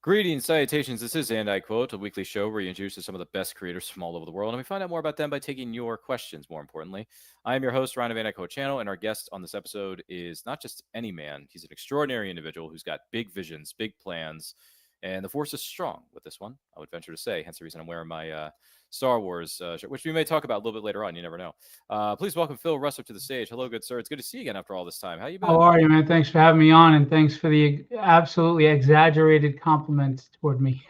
Greetings, salutations. This is And I Quote, a weekly show where we introduce some of the best creators from all over the world, and we find out more about them by taking your questions, more importantly. I am your host, Ryan of And I Quote channel, and our guest on this episode is not just any man. He's an extraordinary individual who's got big visions, big plans, and the force is strong with this one, I would venture to say. Hence the reason I'm wearing my Star Wars shirt, which we may talk about a little bit later on. You never know. Please welcome Phil Russell to the stage. Hello, good sir. It's good to see you again after all this time. How you How been? are you, man? Thanks for having me on, and thanks for the absolutely exaggerated compliments toward me.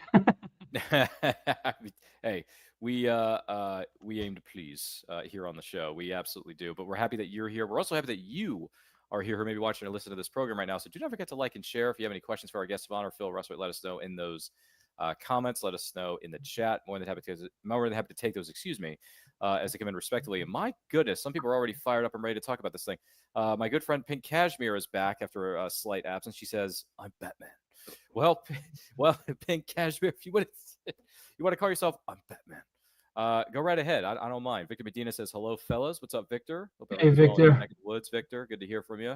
Hey, we aim to please here on the show. We absolutely do. But we're happy that you're here. We're also happy that you are here who may be watching or listening to this program right now. So do not forget to like and share. If you have any questions for our guest of honor, Phil Russell, let us know in those comments. Let us know in the chat. More than happy to take those, as they come in respectively. And my goodness, some people are already fired up and ready to talk about this thing. My good friend Pink Cashmere is back after a slight absence. She says, I'm Batman. Well, well, Pink Cashmere, if you want to call yourself, I'm Batman. Go right ahead. I don't mind. Victor Medina says, hello, fellas. What's up, Victor? Hope Hey, everything's well in your Victor. neck of the woods, Victor. Good to hear from you.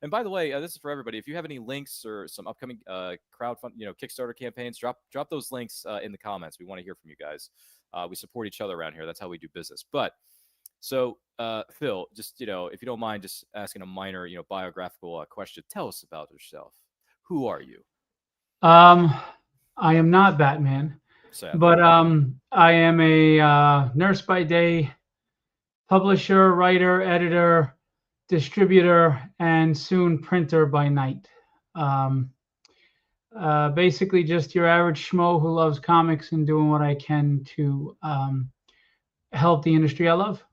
And by the way, this is for everybody. If you have any links or some upcoming crowdfund, Kickstarter campaigns, drop those links in the comments. We want to hear from you guys. We support each other around here. That's how we do business. But so, Phil, just if you don't mind, just asking a minor, biographical question. Tell us about yourself. Who are you? Um, I am not Batman, Sadly. but I am a nurse by day, publisher, writer, editor, distributor, and soon printer by night. Um, Basically, just your average schmo who loves comics and doing what I can to help the industry I love.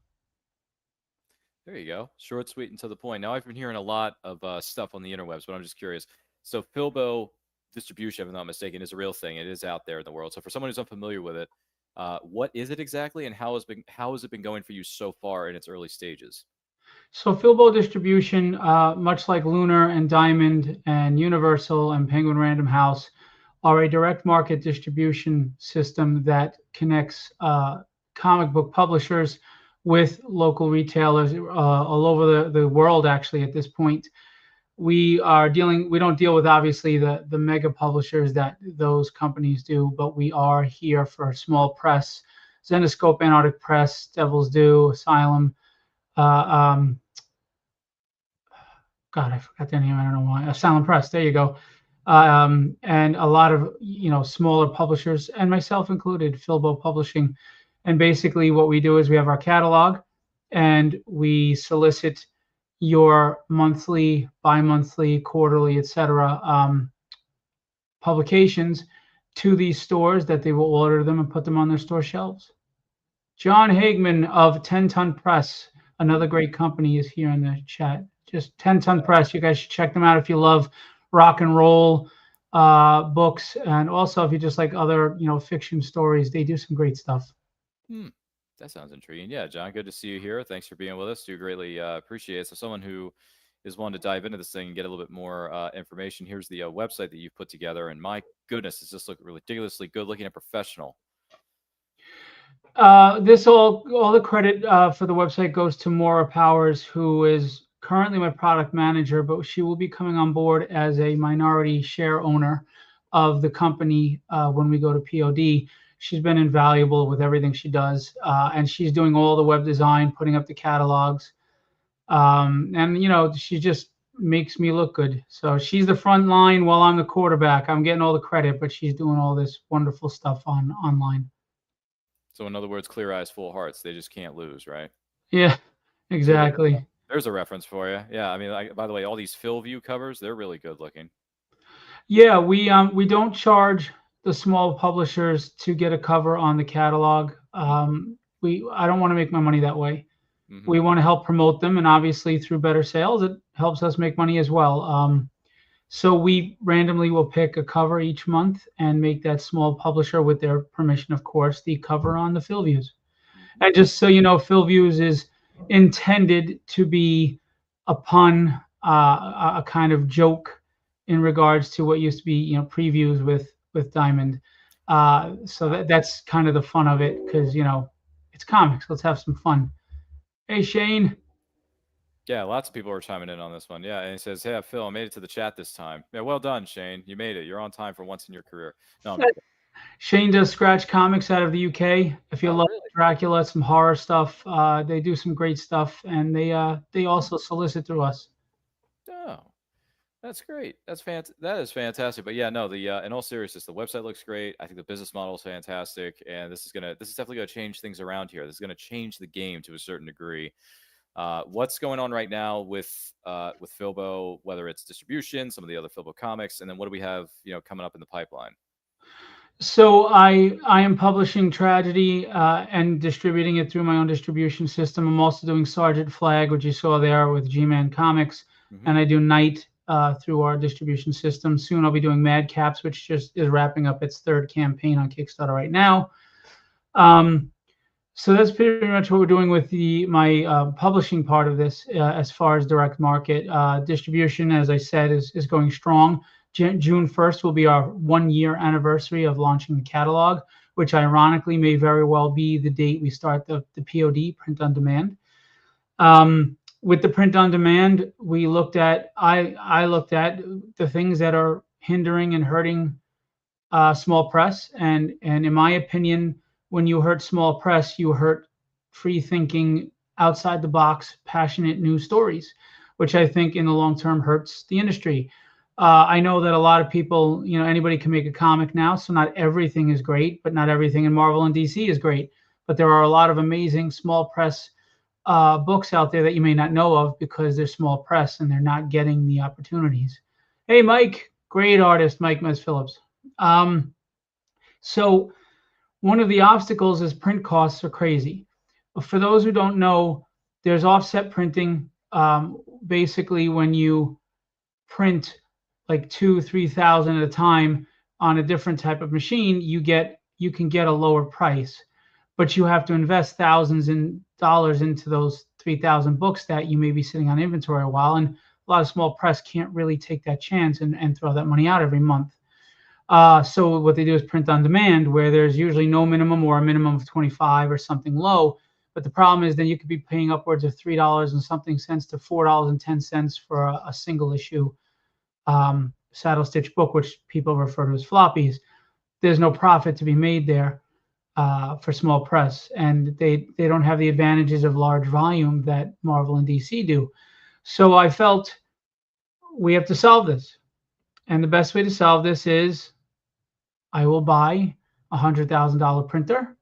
There you go. Short, sweet, and to the point. Now, I've been hearing a lot of stuff on the interwebs, but I'm just curious. So, Philbo distribution, if I'm not mistaken, is a real thing. It is out there in the world. So, for someone who's unfamiliar with it, what is it exactly, and how has it been going for you so far in its early stages? So Filbo Distribution, much like Lunar and Diamond and Universal and Penguin Random House, are a direct market distribution system that connects comic book publishers with local retailers all over the world. Actually, at this point, we don't deal with obviously the mega publishers that those companies do, but we are here for small press, Zenescope, Antarctic Press, Devil's Due, Asylum. Uh, um, God, I forgot their name. I don't know why. Silent Press. There you go. And a lot of smaller publishers, and myself included, Filbo Publishing. And basically, what we do is we have our catalog, and we solicit your monthly, bi-monthly, quarterly, etc. Publications to these stores that they will order them and put them on their store shelves. John Hagman of 10 Ton Press, another great company, is here in the chat. Just 10 Ton Press. You guys should check them out if you love rock and roll books, and also if you just like other, fiction stories. They do some great stuff. Hmm. That sounds intriguing. Yeah, John, good to see you here. Thanks for being with us. Do greatly appreciate it. So, someone who is wanting to dive into this thing and get a little bit more information, here's the website that you've put together. And my goodness, it's just look ridiculously good looking and professional. This all the credit for the website goes to Maura Powers, who is currently my product manager, but she will be coming on board as a minority share owner of the company when we go to POD. She's been invaluable with everything she does, and she's doing all the web design, putting up the catalogs, and she just makes me look good. So she's the front line while I'm the quarterback. I'm getting all the credit, but she's doing all this wonderful stuff online. So, in other words, clear eyes, full hearts. They just can't lose, right? Yeah, See, exactly. there's a reference for you. Yeah, I mean, by the way, all these Phil View covers, they're really good looking. Yeah, we don't charge the small publishers to get a cover on the catalog. We I don't want to make my money that way. Mm-hmm. We want to help promote them, and obviously through better sales, it helps us make money as well. So we randomly will pick a cover each month and make that small publisher, with their permission, of course, the cover on the Phil Views. Mm-hmm. And just so you know, Phil Views is intended to be a pun, a kind of joke in regards to what used to be, previews with Diamond. So that's kind of the fun of it, because it's comics. Let's have some fun. Hey, Shane. Yeah, lots of people are chiming in on this one. Yeah, and he says, "Hey, Phil, I made it to the chat this time." Yeah, well done, Shane. You made it. You're on time for once in your career. No, Shane does Scratch Comics out of the UK. If you oh, love really? Dracula, some horror stuff, they do some great stuff, and they also solicit through us. Oh, that's great. That is fantastic. But yeah, no, the in all seriousness, the website looks great. I think the business model is fantastic, and this is definitely gonna change things around here. This is gonna change the game to a certain degree. What's going on right now with Filbo, whether it's distribution, some of the other Filbo comics, and then what do we have, coming up in the pipeline? So I am publishing Tragedy and distributing it through my own distribution system. I'm also doing Sergeant Flag, which you saw there with G-Man Comics, and I do Night through our distribution system. Soon I'll be doing Madcaps, which just is wrapping up its third campaign on Kickstarter right now. So that's pretty much what we're doing with my publishing part of this. As far as direct market distribution, as I said, is going strong. June 1st will be our 1-year anniversary of launching the catalog, which ironically may very well be the date we start the POD, print on demand. With the print on demand, I looked at the things that are hindering and hurting small press, and in my opinion, when you hurt small press, you hurt free thinking, outside the box, passionate news stories, which I think in the long term hurts the industry. I know that a lot of people, anybody can make a comic now, so not everything is great, but not everything in Marvel and DC is great. But there are a lot of amazing small press books out there that you may not know of because they're small press and they're not getting the opportunities. Hey, Mike, great artist, Mike Mez Phillips. So one of the obstacles is print costs are crazy. For those who don't know, there's offset printing. Basically, when you print like 2,000-3,000 at a time on a different type of machine, you can get a lower price, but you have to invest thousands in dollars into those 3,000 books that you may be sitting on inventory a while. And a lot of small press can't really take that chance and throw that money out every month. So what they do is print on demand, where there's usually no minimum or a minimum of 25 or something low. But the problem is then you could be paying upwards of $3 and something cents to $4.10 for a single issue saddle stitch book, which people refer to as floppies. There's no profit to be made there for small press, and they don't have the advantages of large volume that Marvel and DC do. So I felt we have to solve this, and the best way to solve this is I will buy a $100,000 printer.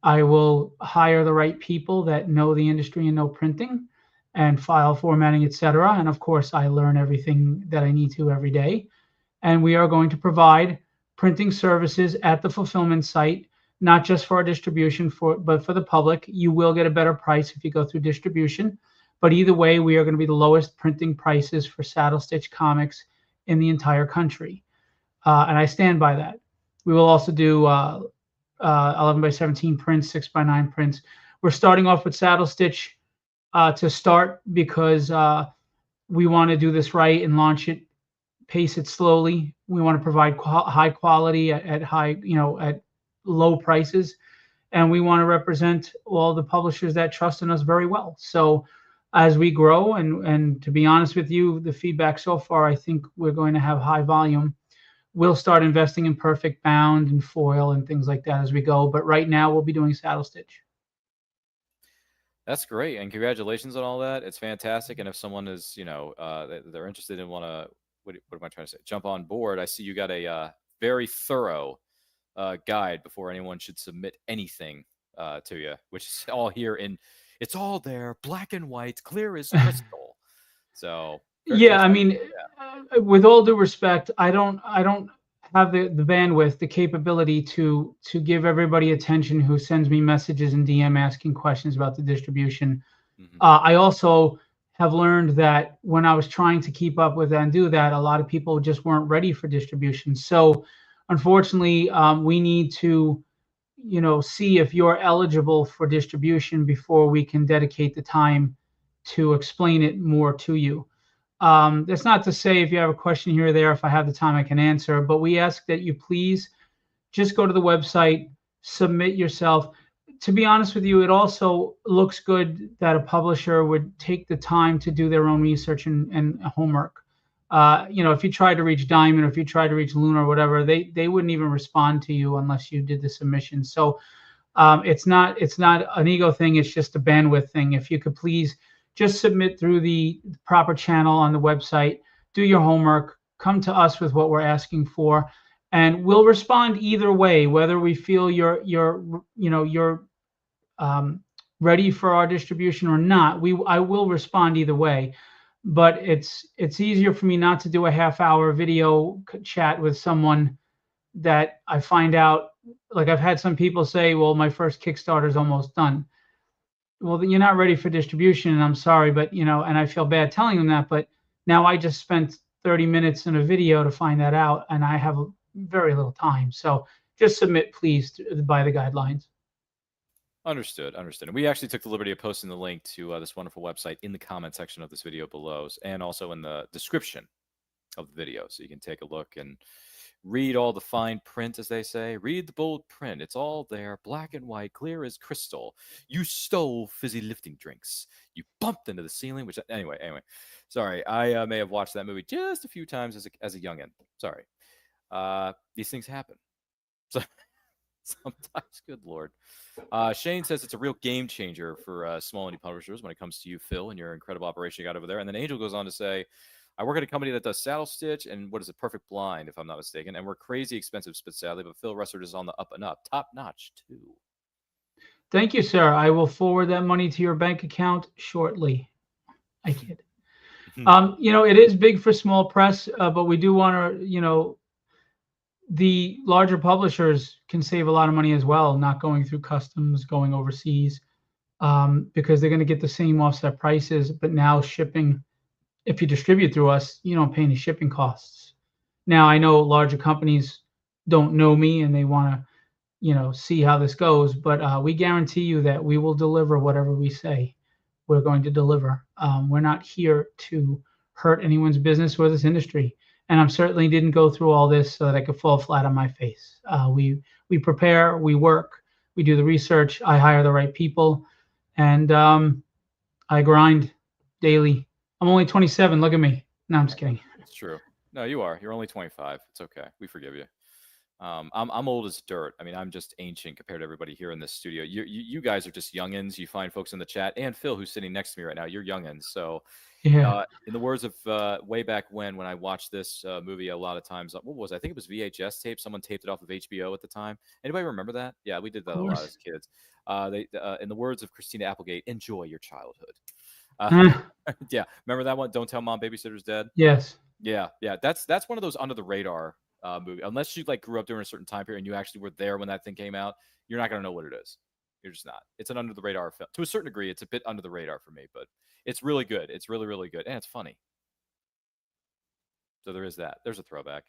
I will hire the right people that know the industry and know printing and file formatting, etc. And of course, I learn everything that I need to every day. And we are going to provide printing services at the fulfillment site, not just for our distribution, but for the public. You will get a better price if you go through distribution. But either way, we are going to be the lowest printing prices for saddle stitch comics in the entire country. And I stand by that. We will also do 11 by 17 prints, 6 by 9 prints. We're starting off with saddle stitch to start because we want to do this right and launch it, pace it slowly. We want to provide high quality at at low prices, and we want to represent all the publishers that trust in us very well. So as we grow, and to be honest with you, the feedback so far, I think we're going to have high volume. We'll start investing in perfect bound and foil and things like that as we go. But right now we'll be doing saddle stitch. That's great, and congratulations on all that. It's fantastic. And if someone is, they're interested and want to, what am I trying to say? Jump on board. I see you got a very thorough guide before anyone should submit anything to you, which is all here it's all there, black and white, clear as crystal. So yeah, I mean, with all due respect, I don't have the bandwidth, the capability to give everybody attention who sends me messages in DM asking questions about the distribution. I also have learned that when I was trying to keep up with and do that, a lot of people just weren't ready for distribution. So unfortunately, we need to, see if you're eligible for distribution before we can dedicate the time to explain it more to you. That's not to say if you have a question here or there, if I have the time, I can answer, but we ask that you please just go to the website, submit yourself. to be honest with you, it also looks good that a publisher would take the time to do their own research and homework. If you tried to reach Diamond or if you tried to reach Luna or whatever, they wouldn't even respond to you unless you did the submission. So it's not an ego thing. It's just a bandwidth thing. If you could please just submit through the proper channel on the website, do your homework, come to us with what we're asking for, and we'll respond either way, whether we feel you're ready for our distribution or not. I will respond either way. But it's easier for me not to do a half-hour video chat with someone that I find out, like I've had some people say, well, my first Kickstarter is almost done. Well, then you're not ready for distribution, and I'm sorry, but and I feel bad telling them that, but now I just spent 30 minutes in a video to find that out, and I have very little time. So just submit, please, by the guidelines. Understood. And we actually took the liberty of posting the link to this wonderful website in the comment section of this video below, and also in the description of the video, so you can take a look and read all the fine print, as they say. Read the bold print. It's all there, black and white, clear as crystal. You stole fizzy lifting drinks. You bumped into the ceiling, which anyway. Sorry, I may have watched that movie just a few times as a youngin. Sorry. These things happen. So sometimes, good Lord. Shane says it's a real game changer for small indie publishers when it comes to you, Phil, and your incredible operation you got over there. And then Angel goes on to say, I work at a company that does Saddle Stitch and what is it, Perfect Blind, if I'm not mistaken. And we're crazy expensive, sadly, but Phil Russert is on the up and up. Top notch, too. Thank you, sir. I will forward that money to your bank account shortly. I kid. It is big for small press, but we do want to, the larger publishers can save a lot of money as well, not going through customs, going overseas, because they're going to get the same offset prices, but now shipping. If you distribute through us, you don't pay any shipping costs. Now, I know larger companies don't know me and they want to, see how this goes, but we guarantee you that we will deliver whatever we say we're going to deliver. We're not here to hurt anyone's business or this industry. And I certainly didn't go through all this so that I could fall flat on my face. We prepare, we work, we do the research, I hire the right people, and I grind daily. I'm only 27. Look at me. No, I'm just kidding. It's true. No, you are. You're only 25. It's okay. We forgive you. I'm old as dirt. I mean, I'm just ancient compared to everybody here in this studio. You guys are just youngins. You find folks in the chat, and Phil, who's sitting next to me right now, you're youngins. So, yeah. In the words of way back when I watched this movie, a lot of times, what was it? I think it was VHS tape. Someone taped it off of HBO at the time. Anybody remember that? Yeah, we did that a lot as kids. In the words of Christina Applegate, enjoy your childhood. Yeah, remember that one? Don't Tell Mom Babysitter's Dead. Yes. Yeah. That's one of those under the radar movie. Unless you grew up during a certain time period and you actually were there when that thing came out, you're not gonna know what it is. You're just not. It's an under the radar film. To a certain degree, it's a bit under the radar for me, but it's really good. It's really, really good, and it's funny. So there is that. There's a throwback.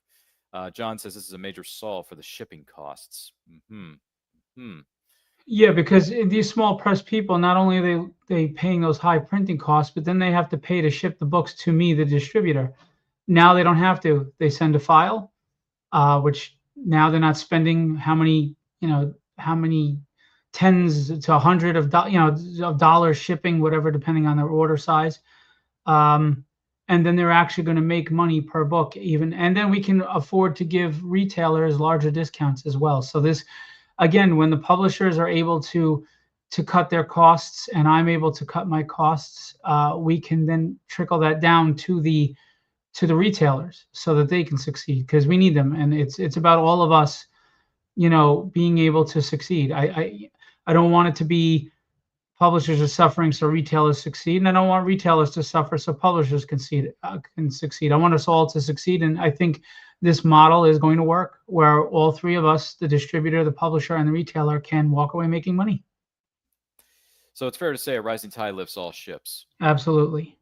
John says this is a major solve for the shipping costs. Yeah, because these small press people, not only are they paying those high printing costs, but then they have to pay to ship the books to me, the distributor. Now they don't have to. They send a file, which now they're not spending how many tens to hundred of dollars shipping, whatever, depending on their order size. And then they're actually going to make money per book even. And then we can afford to give retailers larger discounts as well. So this, again, when the publishers are able to cut their costs and I'm able to cut my costs, we can then trickle that down to the retailers so that they can succeed, because we need them. And it's about all of us, being able to succeed. I don't want it to be publishers are suffering so retailers succeed, and I don't want retailers to suffer so publishers can succeed. I want us all to succeed, and I think this model is going to work where all three of us, the distributor, the publisher, and the retailer, can walk away making money. So it's fair to say a rising tide lifts all ships. Absolutely.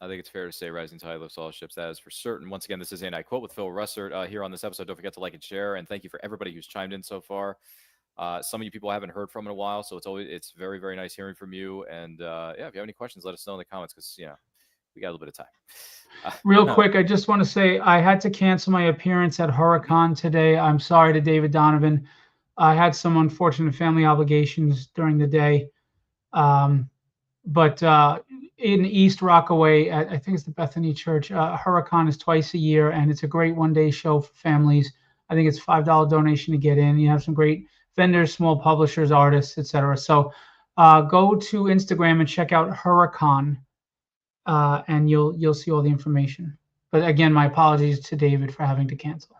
I think it's fair to say rising tide lifts all ships. That is for certain. Once again, this is And I Quote with Phil Russert here on this episode. Don't forget to like and share, and thank you for everybody who's chimed in so far. Some of you people I haven't heard from in a while, so it's very, very nice hearing from you. And yeah, if you have any questions, let us know in the comments, because we got a little bit of time. Real quick, I just want to say I had to cancel my appearance at Huracan today. I'm sorry to David Donovan. I had some unfortunate family obligations during the day. But in East Rockaway, I think it's the Bethany Church, Huracan is twice a year, and it's a great one-day show for families. I think it's $5 donation to get in. You have some great vendors, small publishers, artists, etc. So go to Instagram and check out Huracan, and you'll see all the information. But again, my apologies to David for having to cancel.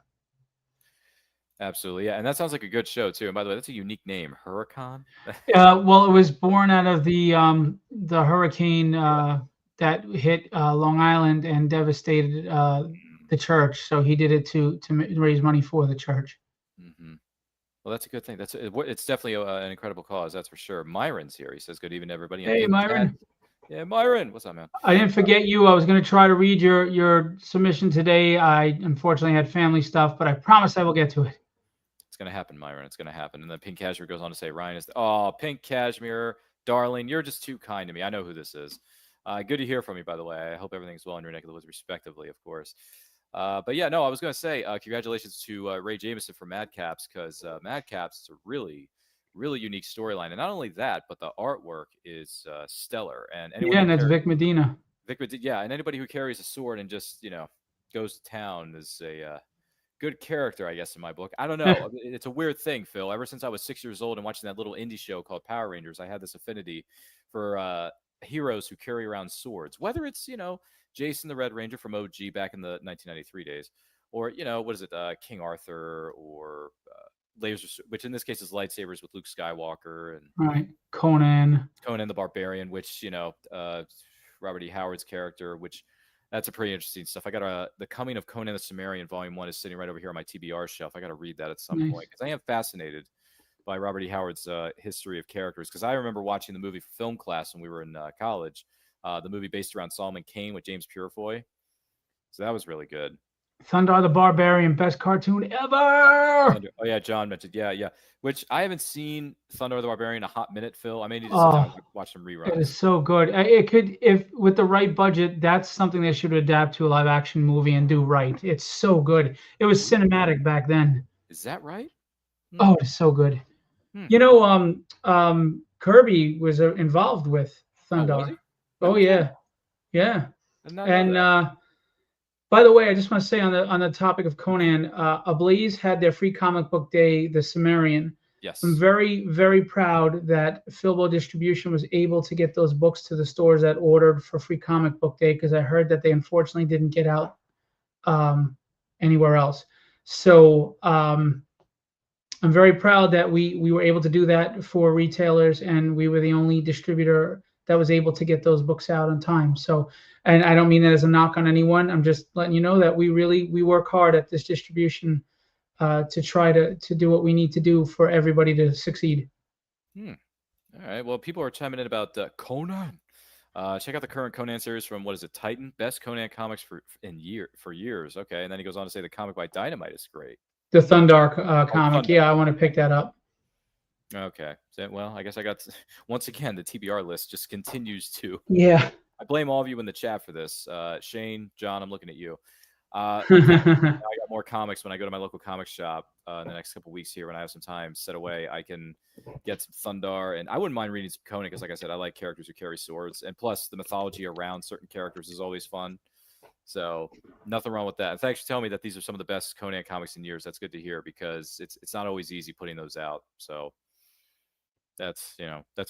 Absolutely, yeah, and that sounds like a good show too. And by the way, that's a unique name, Huracan. Well, it was born out of the hurricane that hit Long Island and devastated the church. So he did it to raise money for the church. Mm-hmm. Well, that's a good thing. It's definitely an incredible cause, that's for sure. Myron's here. He says, "Good evening, everybody." And Hey, Myron. Yeah, Myron, what's up, man? I didn't forget you. I was going to try to read your submission today. I unfortunately had family stuff, but I promise I will get to it. It's going to happen, Myron. It's going to happen. And then Pink Cashmere goes on to say, Ryan is, oh, Pink Cashmere, darling, you're just too kind to me. I know who this is. Good to hear from you, by the way. I hope everything's well in your neck of the woods, respectively, of course. But yeah, no, I was going to say congratulations to Ray Jameson for Madcaps, because Madcaps is a really, really unique storyline. And not only that, but the artwork is stellar. And and that's Vic Medina. Yeah, and anybody who carries a sword and just, goes to town is a good character, I guess, in my book. I don't know. It's a weird thing, Phil. Ever since I was 6 years old and watching that little indie show called Power Rangers, I had this affinity for heroes who carry around swords. Whether it's, Jason the Red Ranger from OG back in the 1993 days, or, what is it, King Arthur, or laser, which in this case is lightsabers with Luke Skywalker, and right, Conan the Barbarian, which, Robert E. Howard's character, which that's a pretty interesting stuff. I got The Coming of Conan the Cimmerian, Volume 1 is sitting right over here on my TBR shelf. I got to read that at some point, because I am fascinated by Robert E. Howard's history of characters, because I remember watching the movie for film class when we were in college, the movie based around Solomon Kane with James Purefoy. So that was really good. Thundarr the Barbarian, best cartoon ever. Oh yeah, John mentioned, yeah. Which I haven't seen Thundarr the Barbarian in a hot minute, Phil. I may need to sit down and watch some reruns. It is so good. It could, if with the right budget, that's something they should adapt to a live action movie and do right. It's so good. It was cinematic back then. Is that right? Oh, it's so good. Kirby was involved with Thundarr. Oh yeah. And by the way, I just want to say on the topic of Conan, Ablaze had their free comic book day, the Cimmerian. Yes. I'm very, very proud that Filbo Distribution was able to get those books to the stores that ordered for free comic book day, because I heard that they unfortunately didn't get out anywhere else. So I'm very proud that we were able to do that for retailers, and we were the only distributor that was able to get those books out on time. So, and I don't mean that as a knock on anyone. I'm just letting you know that we work hard at this distribution to try to do what we need to do for everybody to succeed. All right. Well, people are chiming in about Conan. Check out the current Conan series from, what is it, Titan? Best Conan comics for years. Okay, and then he goes on to say the comic by Dynamite is great. The Thundarr comic. Thundarr. Yeah, I want to pick that up. Okay. Well, I guess I got once again the TBR list just continues to. Yeah. I blame all of you in the chat for this. Shane, John, I'm looking at you. I got more comics when I go to my local comic shop in the next couple weeks here. When I have some time set away, I can get some Thundarr, and I wouldn't mind reading some Conan, because, like I said, I like characters who carry swords, and plus the mythology around certain characters is always fun. So nothing wrong with that. And thanks for telling me that these are some of the best Conan comics in years. That's good to hear, because it's not always easy putting those out. So that's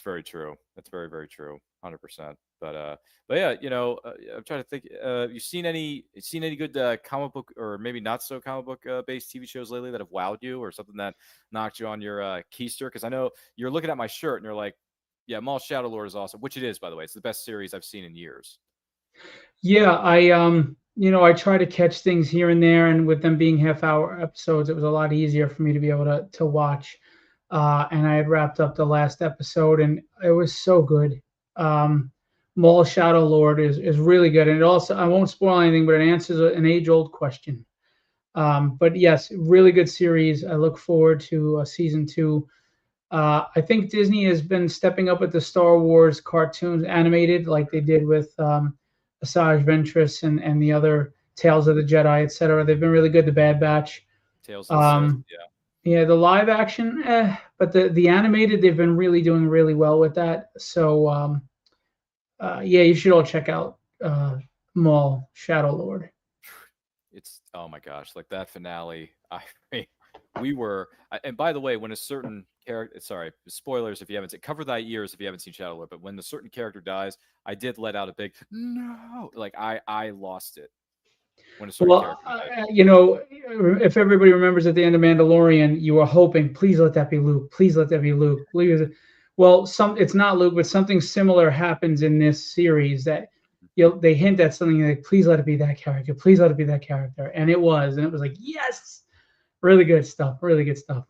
very true. That's very, very true. 100%. But yeah, I'm trying to think. You seen any good comic book, or maybe not so comic book based TV shows lately that have wowed you, or something that knocked you on your keister? Because I know you're looking at my shirt and you're like, yeah, Maul Shadow Lord is awesome, which it is, by the way. It's the best series I've seen in years. Yeah, I try to catch things here and there, and with them being half-hour episodes, it was a lot easier for me to be able to watch. And I had wrapped up the last episode, and it was so good. Maul Shadow Lord is really good, and it also, I won't spoil anything, but it answers an age-old question. But yes, really good series. I look forward to season 2. I think Disney has been stepping up with the Star Wars cartoons animated, like they did with Asajj Ventress and the other Tales of the Jedi, etc. They've been really good. The Bad Batch. Tales of the Sith, yeah. Yeah, the live action, but the animated, they've been really doing really well with that. So yeah, you should all check out Maul Shadow Lord. It's oh my gosh, like that finale. We were, and by the way, when a certain character, sorry, spoilers if you haven't seen, cover thy ears if you haven't seen Shadow Lord. But when the certain character dies, I did let out a big no, like I lost it when a certain Well, character died. if everybody remembers at the end of Mandalorian, you were hoping, please let that be Luke. Please let that be Luke. Please. Well, it's not Luke, but something similar happens in this series that they hint at something like, please let it be that character. Please let it be that character, and it was like, yes, really good stuff. Really good stuff.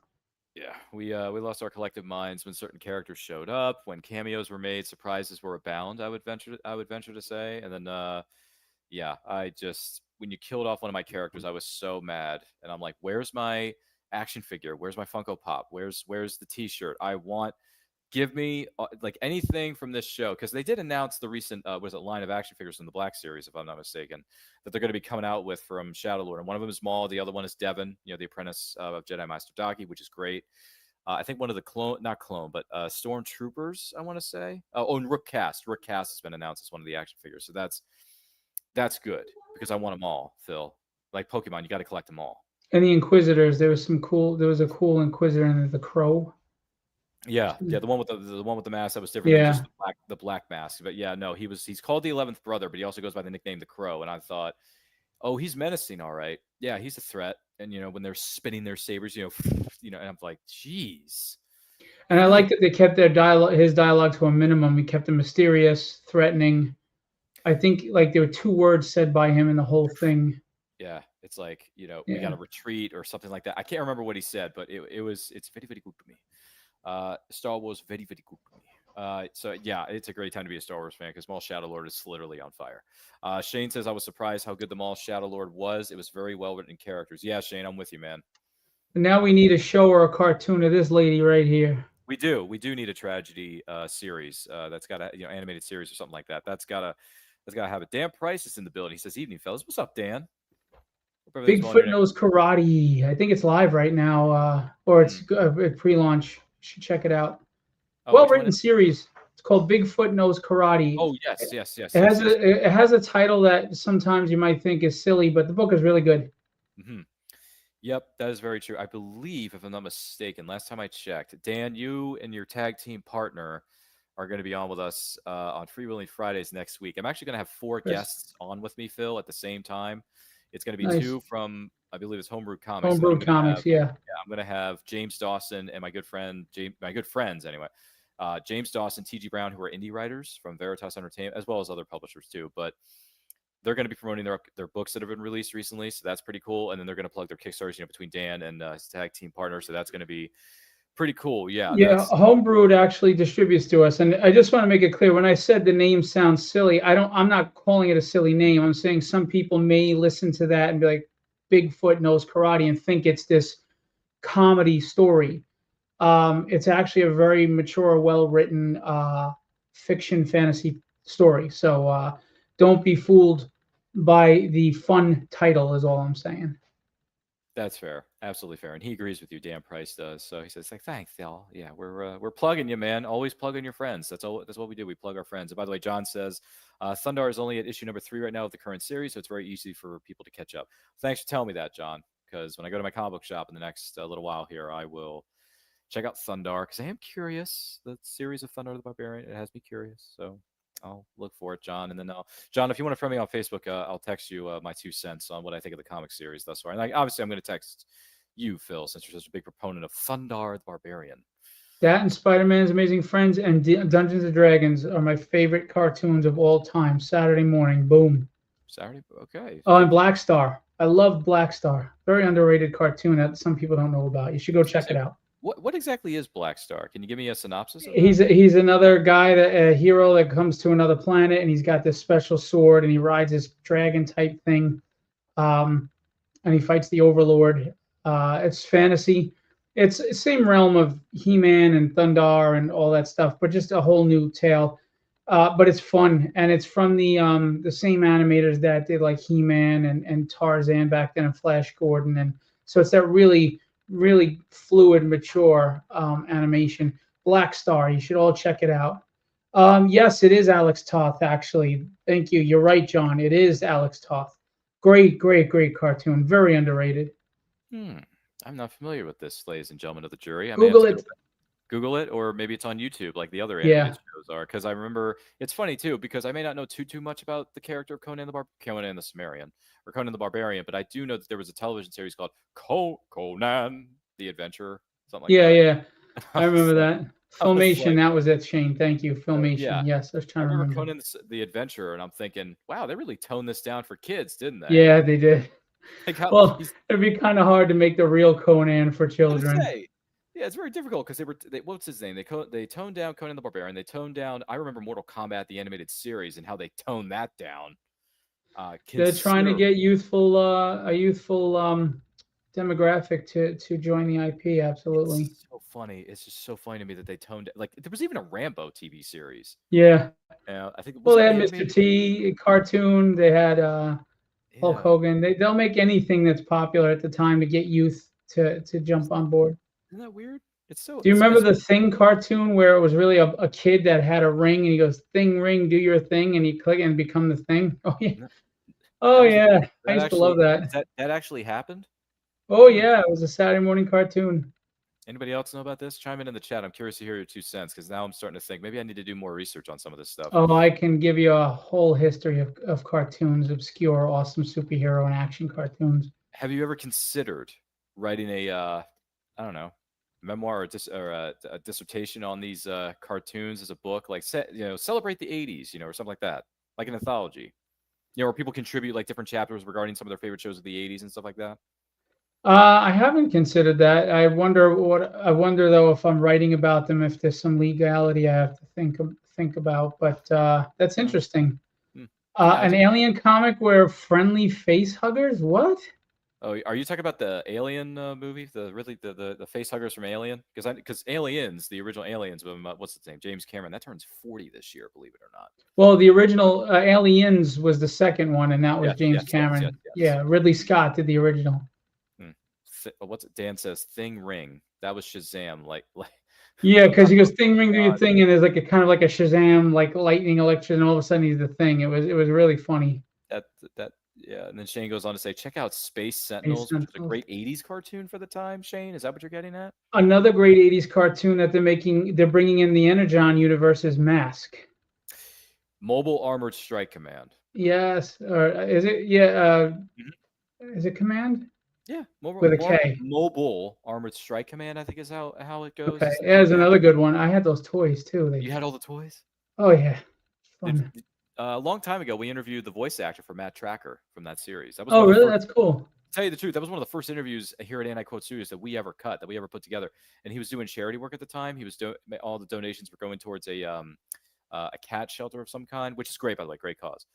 Yeah, we lost our collective minds when certain characters showed up, when cameos were made, surprises were abound. I would venture to say, and then yeah, I just when you killed off one of my characters, I was so mad, and I'm like, where's my action figure? Where's my Funko Pop? Where's the T-shirt? I want give me like anything from this show because they did announce the recent was it line of action figures in the Black series, if I'm not mistaken, that they're going to be coming out with from Shadow Lord, and one of them is Maul, the other one is Devin, you know, the apprentice of Jedi Master Daki, which is great. I think one of the not clone, but stormtroopers, I want to say. And Rook Cast has been announced as one of the action figures, so that's good because I want them all, Phil. Like Pokemon, you got to collect them all. And the Inquisitors, there was a cool Inquisitor in the Crow. Yeah, the one with the mask that was different than Yeah. just the black mask. But yeah, no, he's called the 11th brother, but he also goes by the nickname the Crow. And I thought, oh, he's menacing, all right. Yeah, he's a threat. And you know, when they're spinning their sabers, and I'm like, geez. And I like that they kept his dialogue to a minimum. He kept it mysterious, threatening. I think like there were 2 words said by him in the whole thing. Yeah, it's like, we got to retreat or something like that. I can't remember what he said, but it's very, very good to me. Star Wars, very, very good to me. So yeah, it's a great time to be a Star Wars fan because Maul Shadow Lord is literally on fire. Shane says, I was surprised how good the Maul Shadow Lord was. It was very well written characters. Yeah, Shane, I'm with you, man. And now we need a show or a cartoon of this lady right here. We do need a tragedy series that's got a animated series or something like that. That's gotta have it. Dan Price is in the building. He says, "Evening, fellas. What's up, Dan?" Bigfoot Knows Karate. I think it's live right now, or it's pre-launch. You should check it out. Well-written series. It's called Bigfoot Knows Karate. Oh yes. It has a title that sometimes you might think is silly, but the book is really good. Mm-hmm. Yep, that is very true. I believe, if I'm not mistaken, last time I checked, Dan, you and your tag team partner are going to be on with us on Freewheeling Fridays next week. I'm actually going to have 4 guests on with me, Phil, at the same time. It's going to be 2 from, I believe it's Homebrew Comics. Homebrew Comics, yeah. I'm going to have James Dawson and my good friends anyway. James Dawson, T.G. Brown, who are indie writers from Veritas Entertainment, as well as other publishers too. But they're going to be promoting their books that have been released recently, so that's pretty cool. And then they're going to plug their Kickstarters, between Dan and his tag team partner, so that's going to be pretty cool. Yeah. Homebrewed actually distributes to us, and I just want to make it clear when I said the name sounds silly, I'm not calling it a silly name. I'm saying some people may listen to that and be like, Bigfoot Knows Karate, and think it's this comedy story. It's actually a very mature, well-written fiction fantasy story. So don't be fooled by the fun title is all I'm saying. That's fair. Absolutely fair. And he agrees with you. Dan Price does. So he says, thanks, Phil. Yeah, we're plugging you, man. Always plugging your friends. That's what we do. We plug our friends. And by the way, John says, Thundar is only at issue number 3 right now of the current series, so it's very easy for people to catch up. Thanks for telling me that, John, because when I go to my comic book shop in the next little while here, I will check out Thundar because I am curious. The series of Thundar the Barbarian, it has me curious. So I'll look for it, John. And then John, if you want to friend me on Facebook, I'll text you my 2 cents on what I think of the comic series thus far. And obviously, I'm going to text you, Phil, since you're such a big proponent of Thundar the Barbarian. That and Spider-Man's Amazing Friends and Dungeons and Dragons are my favorite cartoons of all time. Saturday morning, boom. Saturday, okay. Oh, and Black Star. I love Black Star. Very underrated cartoon that some people don't know about. You should go check it out. What exactly is Black Star? Can you give me a synopsis of that? He's another guy, a hero that comes to another planet, and he's got this special sword, and he rides this dragon type thing, and he fights the Overlord. It's fantasy. It's the same realm of He-Man and Thundar and all that stuff, but just a whole new tale. But it's fun, and it's from the same animators that did like He-Man and Tarzan back then, and Flash Gordon, and so it's that really really fluid, mature animation. Black Star, you should all check it out. Yes, it is Alex Toth, actually. Thank you. You're right, John. It is Alex Toth. Great, great, great cartoon. Very underrated. I'm not familiar with this, ladies and gentlemen of the jury. I may have Google to go it. Google it, or maybe it's on YouTube, like the other Yeah. animated shows are. Because I remember it's funny too, because I may not know too much about the character of Conan the Cimmerian, or Conan the Barbarian, but I do know that there was a television series called Conan the Adventurer, something like Yeah, that. yeah. I remember that. I was Filmation, like, that was it, Shane. Thank you. Filmation. yeah. Yes, I was I trying to remember remember. Conan the Adventurer, and I'm thinking, wow, they really toned this down for kids, didn't they? Yeah, they did. Like how Well, he's it'd be kind of hard to make the real Conan for I would children. say, yeah, it's very difficult because what's his name? They toned down Conan the Barbarian. They toned down. I remember Mortal Kombat, the animated series, and how they toned that down. They're trying to Considerably. get a youthful demographic to join the IP. Absolutely. It's so funny. It's just so funny to me that they toned like there was even a Rambo TV series. Yeah. I think Well, was they it had animated? Mr. T cartoon. They had Hulk Yeah, Hogan. They'll make anything that's popular at the time to get youth to jump on board. isn't that weird? It's so. Do you remember the Thing cartoon where it was really a kid that had a ring and he goes, "Thing ring, do your thing," and he click and become the thing? Oh yeah. That Oh was a yeah. thing. I That used to love actually that. that actually happened. Oh Hmm. yeah, it was a Saturday morning cartoon. Anybody else know about this? Chime in the chat. I'm curious to hear your 2 cents because now I'm starting to think maybe I need to do more research on some of this stuff. Oh, I can give you a whole history of cartoons, obscure, awesome superhero and action cartoons. Have you ever considered writing I don't know, memoir or a dissertation on these cartoons as a book, like celebrate the '80s, or something like that, like an anthology, where people contribute like different chapters regarding some of their favorite shows of the '80s and stuff like that. I haven't considered that. I wonder though if I'm writing about them, if there's some legality I have to think about. But that's Mm, interesting. mm. Yeah, An alien comic where friendly face huggers? What? Oh, are you talking about the Alien movie, the face huggers from Alien? Because Aliens, the original Aliens, what's his name, James Cameron, that turns 40 this year, believe it or not. Well, the original Aliens was the second one, and that was Yes, James yes, Cameron. yes. Yeah, Ridley Scott did the original. What's it? Dan says Thing Ring. That was Shazam. Like Yeah, because he goes thing ring do your God. thing, and there's like a kind of like a Shazam, like lightning, electric, and all of a sudden he's the thing. It was really funny. Yeah. And then Shane goes on to say, check out Space Sentinels, which is a Sentinels. great '80s cartoon for the time. Shane, is that what you're getting at? Another great '80s cartoon that they're bringing in the Energon universe is Mask. Mobile Armored Strike Command. Yes, or is it? Yeah, Mhm. is it Command? Yeah, With a K. Mobile Armored Strike Command, I think is how it goes. Okay, yeah, there's another good one. I had those toys too. You had all the toys? Oh yeah, fun. A long time ago, we interviewed the voice actor for Matt Tracker from that series. That was Oh one of the really? first, That's cool. to tell you the truth, that was one of the first interviews here at Anti-Quote Studios that we ever put together. And he was doing charity work at the time. He was all the donations were going towards a cat shelter of some kind, which is great, by the way, great cause.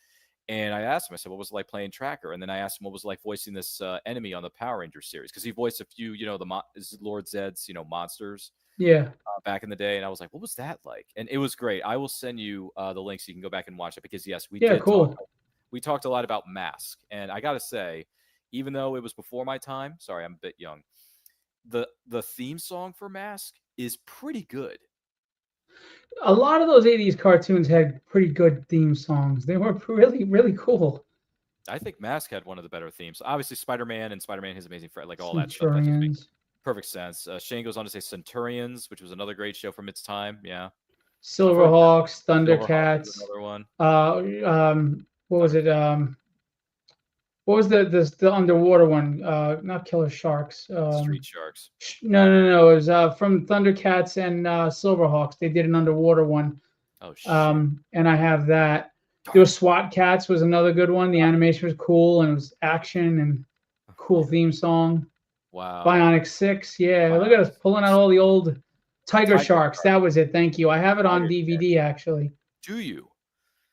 And I asked him, I said, what was it like playing Tracker? And then I asked him what was it like voicing this enemy on the Power Rangers series, because he voiced a few, Lord Zed's, monsters. Yeah. Back in the day, and I was like, what was that like? And it was great. I will send you the link so you can go back and watch it, because yes, we talked a lot about Mask. And I gotta say, even though it was before my time, sorry, I'm a bit young, the theme song for Mask is pretty good. A lot of those '80s cartoons had pretty good theme songs. They were really, really cool. I think Mask had one of the better themes. Obviously, Spider-Man and Spider-Man His Amazing Friend, like all that stuff, that just makes perfect sense. Shane goes on to say Centurions, which was another great show from its time. Yeah. Silverhawks, Silverhawks Thundercats. was another one. What was it? What was the underwater one? Not Killer Sharks. Street Sharks. No. It was from Thundercats and Silverhawks. They did an underwater one. Oh shit. And I have that. There was SWAT Cats was another good one. The animation was cool and it was action and a cool theme song. Wow. Bionic 6. Yeah, look at us pulling out all the old Tiger Sharks. That was it. Thank you. I have it on DVD actually. Do you?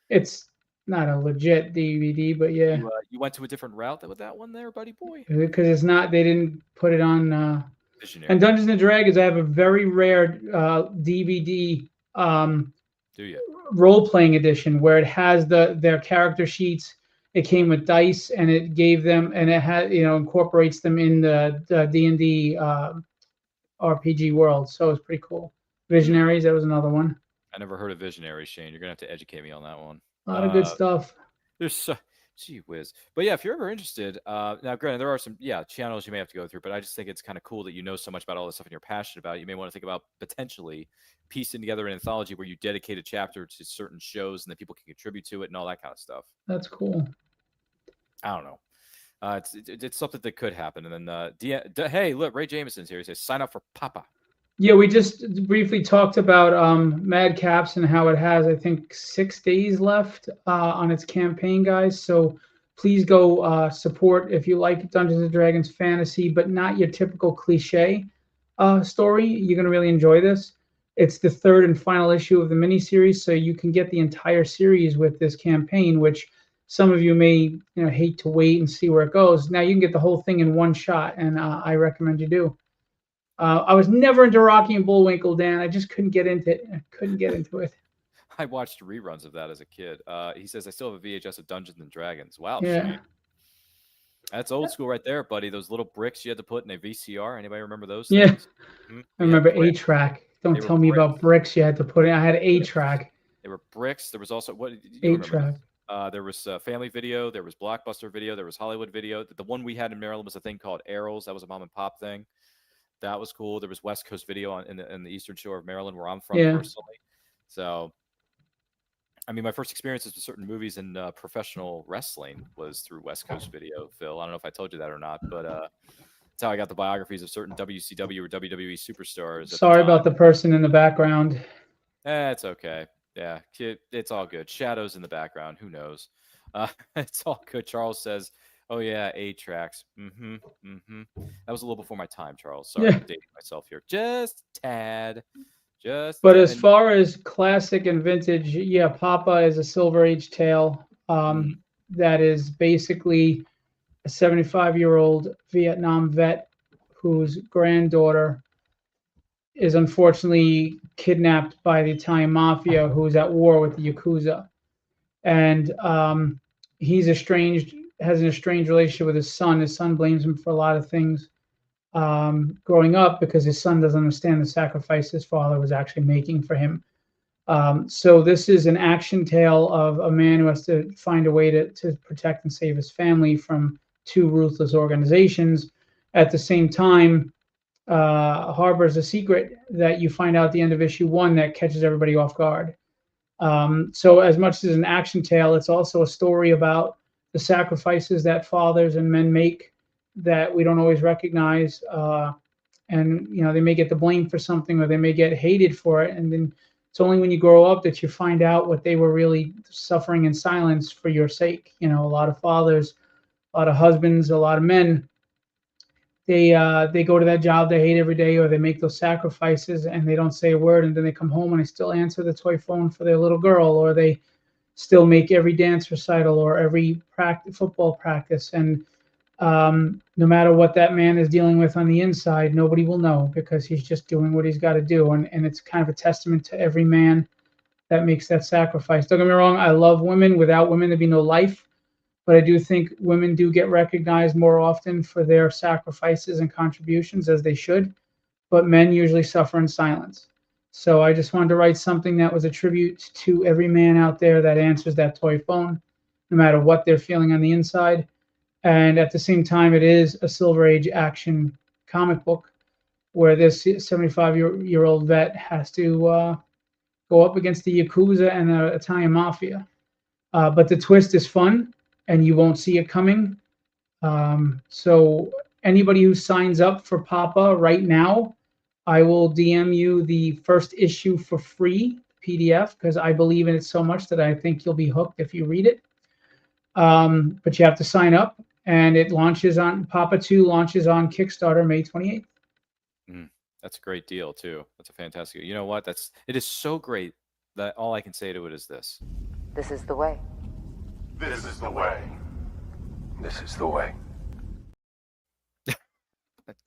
It's not a legit DVD, but yeah. You went to a different route with that one there, buddy boy? Because it's not, they didn't put it on. Visionary. And Dungeons and Dragons, I have a very rare DVD Do you? role-playing edition where it has their character sheets. It came with dice, and it gave them, and it had, incorporates them in the D&D RPG world. So it's pretty cool. Visionaries, that was another one. I never heard of Visionaries, Shane. You're gonna have to educate me on that one. A lot of good stuff. There's so, gee whiz. But yeah, if you're ever interested, now granted there are some channels you may have to go through, but I just think it's kind of cool that you know so much about all this stuff and you're passionate about it. You may want to think about potentially piecing together an anthology where you dedicate a chapter to certain shows and that people can contribute to it and all that kind of stuff. That's cool. I don't know. It's something that could happen. And then hey, look, Ray Jameson's here. He says sign up for Papa. Yeah, we just briefly talked about Mad Caps and how it has, I think, 6 days left on its campaign, guys. So please go support if you like Dungeons and Dragons fantasy, but not your typical cliche story. You're going to really enjoy this. It's the third and final issue of the miniseries, so you can get the entire series with this campaign, which some of you may hate to wait and see where it goes. Now you can get the whole thing in one shot, and I recommend you do. I was never into Rocky and Bullwinkle, Dan. I just couldn't get into it. I watched reruns of that as a kid. He says, I still have a VHS of Dungeons and Dragons. Wow. Yeah. Shane. That's old school right there, buddy. Those little bricks you had to put in a VCR. Anybody remember those Yeah. things? Mm-hmm. I remember 8-track. Don't tell me about bricks you had to put in. I had 8-track. They were bricks. There was also, what did you 8-track. There was Family Video. There was Blockbuster Video. There was Hollywood Video. The one we had in Maryland was a thing called Arrows. That was a mom and pop thing. That was cool. There was West Coast Video in the Eastern Shore of Maryland, where I'm from personally. So, I mean, my first experiences with certain movies in professional wrestling was through West Coast Video, Phil. I don't know if I told you that or not, but that's how I got the biographies of certain WCW or WWE superstars. Sorry about the person in the background. It's okay. Yeah, it's all good. Shadows in the background. Who knows? It's all good. Charles says, oh, yeah, 8-tracks. That was a little before my time, Charles. Sorry, I'm dating myself here. Just tad. But as far as classic and vintage, yeah, Papa is a Silver Age tale that is basically a 75-year-old Vietnam vet whose granddaughter is unfortunately kidnapped by the Italian mafia, who's at war with the Yakuza. And he's has an estranged relationship with his son. His son blames him for a lot of things growing up because his son doesn't understand the sacrifice his father was actually making for him. So this is an action tale of a man who has to find a way to protect and save his family from two ruthless organizations. At the same time, harbors a secret that you find out at the end of issue 1 that catches everybody off guard. So as much as an action tale, it's also a story about the sacrifices that fathers and men make that we don't always recognize. And, they may get the blame for something or they may get hated for it. And then it's only when you grow up that you find out what they were really suffering in silence for your sake. A lot of fathers, a lot of husbands, a lot of men, they go to that job they hate every day, or they make those sacrifices and they don't say a word, and then they come home and they still answer the toy phone for their little girl, or they still make every dance recital or every football practice. And no matter what that man is dealing with on the inside, nobody will know because he's just doing what he's got to do. And it's kind of a testament to every man that makes that sacrifice. Don't get me wrong, I love women. Without women, there'd be no life. But I do think women do get recognized more often for their sacrifices and contributions, as they should. But men usually suffer in silence. So I just wanted to write something that was a tribute to every man out there that answers that toy phone, no matter what they're feeling on the inside. And at the same time, it is a Silver Age action comic book where this 75-year-old vet has to go up against the Yakuza and the Italian mafia. But the twist is fun, and you won't see it coming. So anybody who signs up for Papa right now, I will DM you the first issue for free, PDF, because I believe in it so much that I think you'll be hooked if you read it. But you have to sign up, and it launches on Papa 2 launches on Kickstarter May 28th. That's a great deal too. That's a fantastic. You know what? It is so great that all I can say to it is this. This is the way. This is the way. This is the way.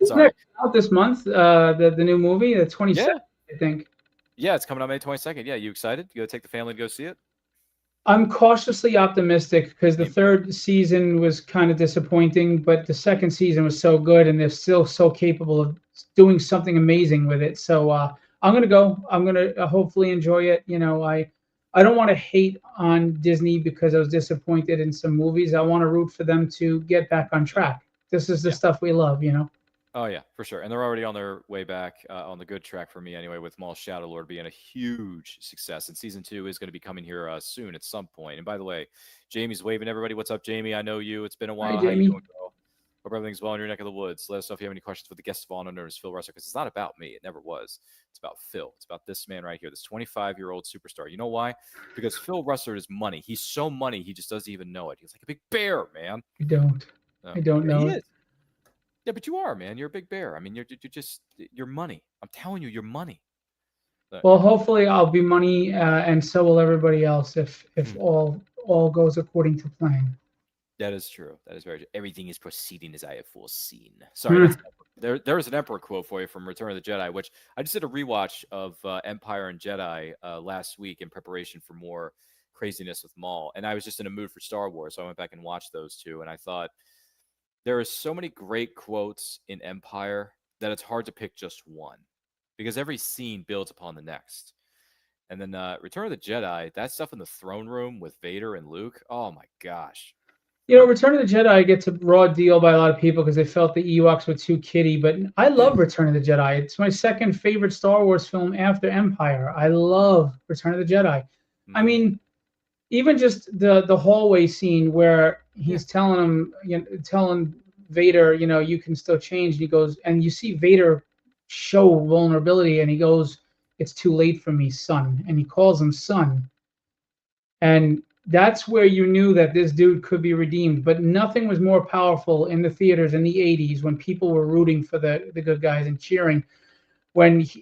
Sorry. It's out this month, the new movie, the 27th, I think. Yeah, it's coming out May 22nd. Yeah, you excited? You go take the family to go see it? I'm cautiously optimistic because the Same. third season was kind of disappointing, but the second season was so good, and they're still so capable of doing something amazing with it. So I'm gonna go. I'm gonna hopefully enjoy it. I don't want to hate on Disney because I was disappointed in some movies. I want to root for them to get back on track. This is the Yeah. stuff we love. Oh yeah, for sure. And they're already on their way back on the good track for me anyway, with Maul Shadow Lord being a huge success. And season 2 is going to be coming here soon at some point. And by the way, Jamie's waving everybody. What's up, Jamie? I know you. It's been a Hi, while. How you Jamie. doing, girl? Hope everything's well in your neck of the woods. Let us know if you have any questions for the guest of honor known as Phil Russell, because it's not about me. It never was. It's about Phil. It's about this man right here, this 25-year-old superstar. You know why? Because Phil Russell is money. He's so money, he just doesn't even know it. He's like a big bear, man. I don't. I don't He know it. is. Yeah, but you are, man. You're a big bear. I mean, you're just you're money. I'm telling you, you're money. Well, hopefully I'll be money, and so will everybody else if Hmm. all goes according to plan. That is true. That is very true. Everything is proceeding as I have foreseen. Sorry, that's there's an Emperor quote for you from Return of the Jedi, which I just did a rewatch of Empire and Jedi last week in preparation for more craziness with Maul, and I was just in a mood for Star Wars, so I went back and watched those two, and I thought there are so many great quotes in Empire that it's hard to pick just one because every scene builds upon the next. And then Return of the Jedi, that stuff in the throne room with Vader and Luke. Oh my gosh. Return of the Jedi gets a raw deal by a lot of people because they felt the Ewoks were too kiddie, but I love Return of the Jedi. It's my second favorite Star Wars film after Empire. I love Return of the Jedi. I Hmm. mean, even just the hallway scene where Yeah. he's telling him, telling Vader, you can still change. And he goes, and you see Vader show vulnerability, and he goes, "It's too late for me, son," and he calls him son. And that's where you knew that this dude could be redeemed. But nothing was more powerful in the theaters in the 80s when people were rooting for the good guys and cheering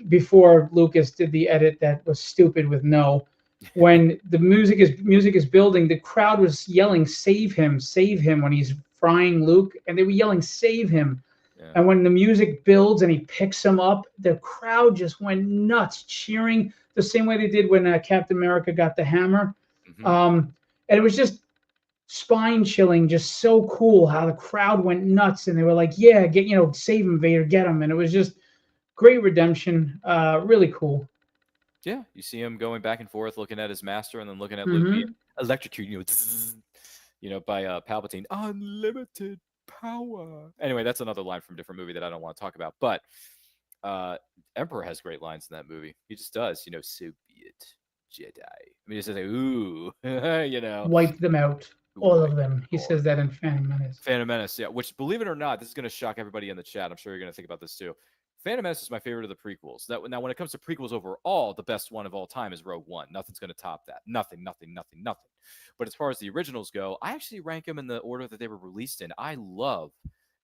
before Lucas did the edit that was stupid with no. When the music is building, the crowd was yelling, save him," when he's frying Luke, and they were yelling, "Save him." Yeah. And when the music builds and he picks him up, the crowd just went nuts, cheering the same way they did when Captain America got the hammer. Hmm. And it was just spine chilling, just so cool how the crowd went nuts and they were like, "Yeah, save him, Vader, get him." And it was just great redemption, really cool. Yeah. You see him going back and forth, looking at his master, and then looking at Luke being Hmm. electrocuted, by Palpatine. Unlimited power. Anyway, that's another line from a different movie that I don't want to talk about. But uh Emperor has great lines in that movie. He just does, so be it, Jedi. I mean, he says like, ooh, Wipe them out, all Wait, of them. He Lord. says that in Phantom Menace. Phantom Menace, yeah. Which, believe it or not, this is going to shock everybody in the chat. I'm sure you're going to think about this too. Phantom Menace is my favorite of the prequels. Now, when it comes to prequels overall, the best one of all time is Rogue One. Nothing's going to top that. Nothing, nothing, nothing, nothing. But as far as the originals go, I actually rank them in the order that they were released in. I love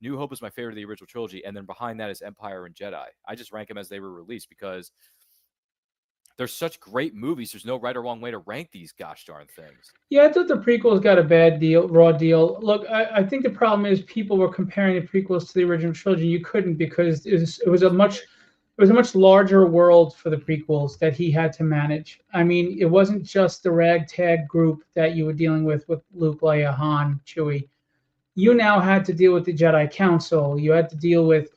New Hope is my favorite of the original trilogy, and then behind that is Empire and Jedi. I just rank them as they were released because they're such great movies. There's no right or wrong way to rank these gosh darn things. Yeah, I thought the prequels got a bad deal, raw deal. Look, I think the problem is people were comparing the prequels to the original trilogy. You couldn't because it was a much larger world for the prequels that he had to manage. I mean, it wasn't just the ragtag group that you were dealing with Luke, Leia, Han, Chewie. You now had to deal with the Jedi Council. You had to deal with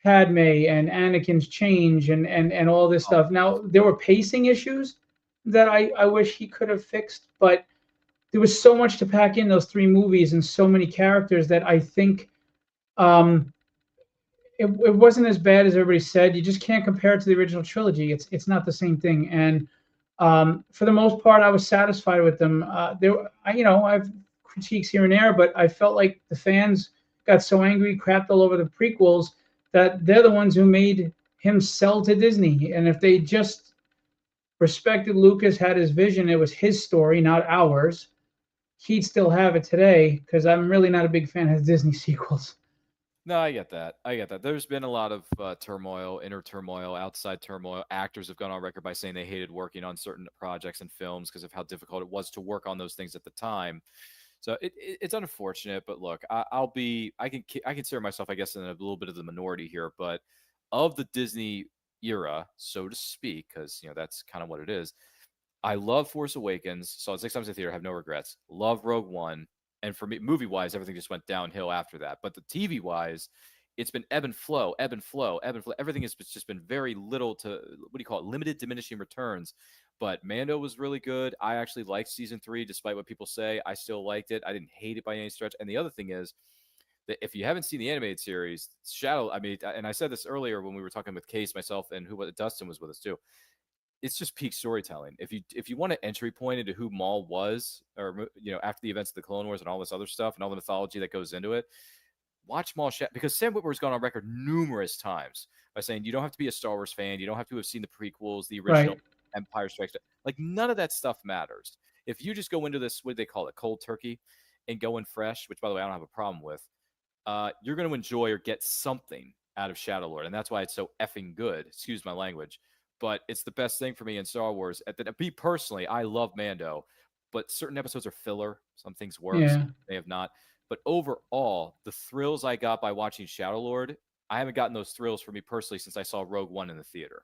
Padme and Anakin's change and all this Oh, stuff. Now there were pacing issues that I wish he could have fixed, but there was so much to pack in those three movies and so many characters that I think um, it wasn't as bad as everybody said. You just can't compare it to the original trilogy. It's not the same thing. And for the most part, I was satisfied with them. I've critiques here and there, but I felt like the fans got so angry, crapped all over the prequels that they're the ones who made him sell to Disney. And if they just respected Lucas, had his vision, it was his story, not ours, he'd still have it today. Because I'm really not a big fan of Disney sequels. no, I get that. I get that. There's been a lot of turmoil, inner turmoil, outside turmoil. Actors have gone on record by saying they hated working on certain projects and films because of how difficult it was to work on those things at the time. So it's unfortunate, but look, I consider myself, I guess, in a little bit of the minority here, but of the Disney era, so to speak, because that's kind of what it is. I love Force Awakens. Saw it 6 times in the theater. Have no regrets. Love Rogue One. And for me, movie-wise, everything just went downhill after that. But the TV-wise, it's been ebb and flow, ebb and flow, ebb and flow. Everything has just been very little to, what do you call it, limited diminishing returns. But Mando was really good. I actually liked season 3, despite what people say. I still liked it. I didn't hate it by any stretch. And the other thing is that if you haven't seen the animated series, Shadow, I mean, and I said this earlier when we were talking with Case, myself, and Dustin was with us too. It's just peak storytelling. If you want an entry point into who Maul was, or after the events of the Clone Wars and all this other stuff and all the mythology that goes into it, watch Maul because Sam Witwer's gone on record numerous times by saying you don't have to be a Star Wars fan, you don't have to have seen the prequels, the original Empire Strikes Back. Like none of that stuff matters. If you just go into this, what do they call it, cold turkey, and go in fresh, which by the way I don't have a problem with, you're going to enjoy or get something out of Shadow Lord, and that's why it's so effing good. Excuse my language. But it's the best thing for me in Star Wars. Me personally, I love Mando, but certain episodes are filler. Some things work, they have not. But overall, the thrills I got by watching Shadow Lord, I haven't gotten those thrills for me personally since I saw Rogue One in the theater.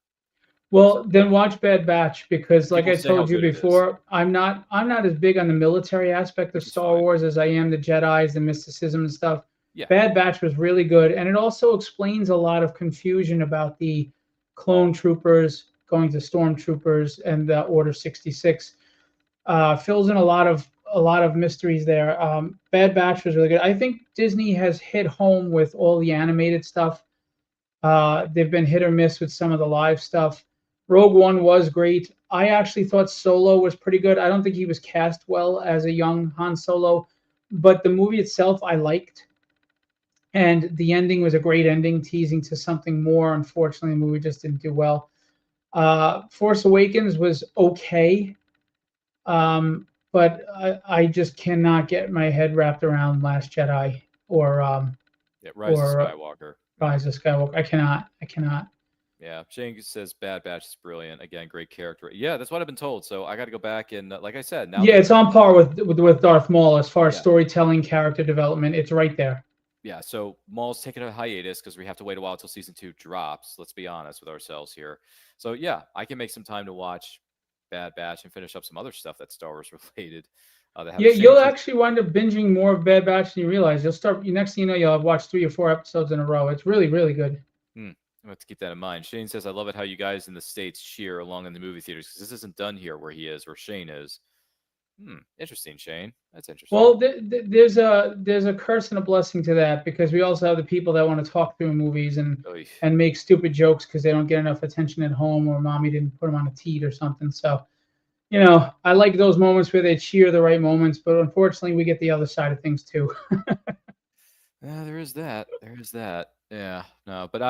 Well, then watch Bad Batch because, like I told you before, I'm not as big on the military aspect of Star Wars as I am the Jedi's, the mysticism and stuff. Yeah. Bad Batch was really good, and it also explains a lot of confusion about the clone troopers going to stormtroopers and the Order 66. Fills in a lot of mysteries there. Bad Batch was really good. I think Disney has hit home with all the animated stuff. They've been hit or miss with some of the live stuff. Rogue One was great. I actually thought Solo was pretty good. I don't think he was cast well as a young Han Solo, but the movie itself I liked. And the ending was a great ending, teasing to something more. Unfortunately, the movie just didn't do well. Force Awakens was okay, but I just cannot get my head wrapped around Last Jedi or Rise of Skywalker. Rise of Skywalker. I cannot. Yeah, Shane says Bad Batch is brilliant. Again, great character. Yeah, that's what I've been told. So I got to go back and, like I said, now. Yeah, it's on par with Darth Maul as far as storytelling, character development. It's right there. Yeah, so Maul's taking a hiatus because we have to wait a while until season 2 drops. Let's be honest with ourselves here. So yeah, I can make some time to watch Bad Batch and finish up some other stuff that's Star Wars related. You'll actually wind up binging more of Bad Batch than you realize. Next thing you know, you'll have watched 3 or 4 episodes in a row. It's really, really good. I have to keep that in mind. Shane says, I love it how you guys in the States cheer along in the movie theaters because this isn't done here where Shane is. Interesting, Shane. That's interesting. Well, there's a curse and a blessing to that because we also have the people that want to talk through movies and make stupid jokes because they don't get enough attention at home or mommy didn't put them on a teat or something. So, I like those moments where they cheer the right moments, but unfortunately, we get the other side of things too. Yeah, there is that. Yeah, no, but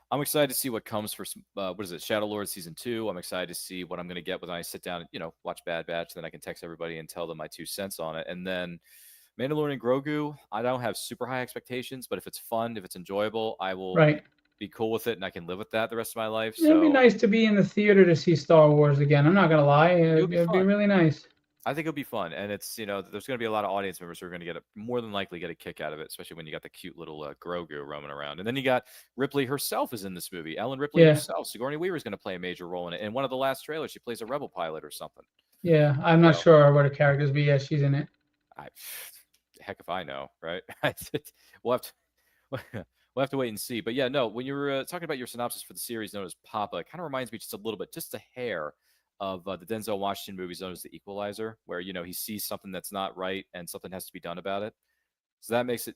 I'm excited to see what comes for what is it, Shadow Lord season 2. I'm excited to see what I'm going to get when I sit down and watch Bad Batch. Then I can text everybody and tell them my 2 cents on it. And then Mandalorian Grogu, I don't have super high expectations, but if it's fun, if it's enjoyable, I will be cool with it, and I can live with that the rest of my life. So it'd be nice to be in the theater to see Star Wars again. I'm not gonna lie, it'd be really nice. I think it'll be fun, and it's there's going to be a lot of audience members who are going to more than likely get a kick out of it, especially when you got the cute little Grogu roaming around, and then you got Ripley herself is in this movie. Ellen Ripley herself, Sigourney Weaver is going to play a major role in it. In one of the last trailers, she plays a rebel pilot or something. Yeah, I'm not sure what her character is, but yeah, she's in it. Heck if I know, right? We'll have to wait and see. But yeah, no, when you were talking about your synopsis for the series known as Papa, it kind of reminds me just a little bit, just a hair, of the Denzel Washington movies known as The Equalizer, where he sees something that's not right and something has to be done about it. So that makes it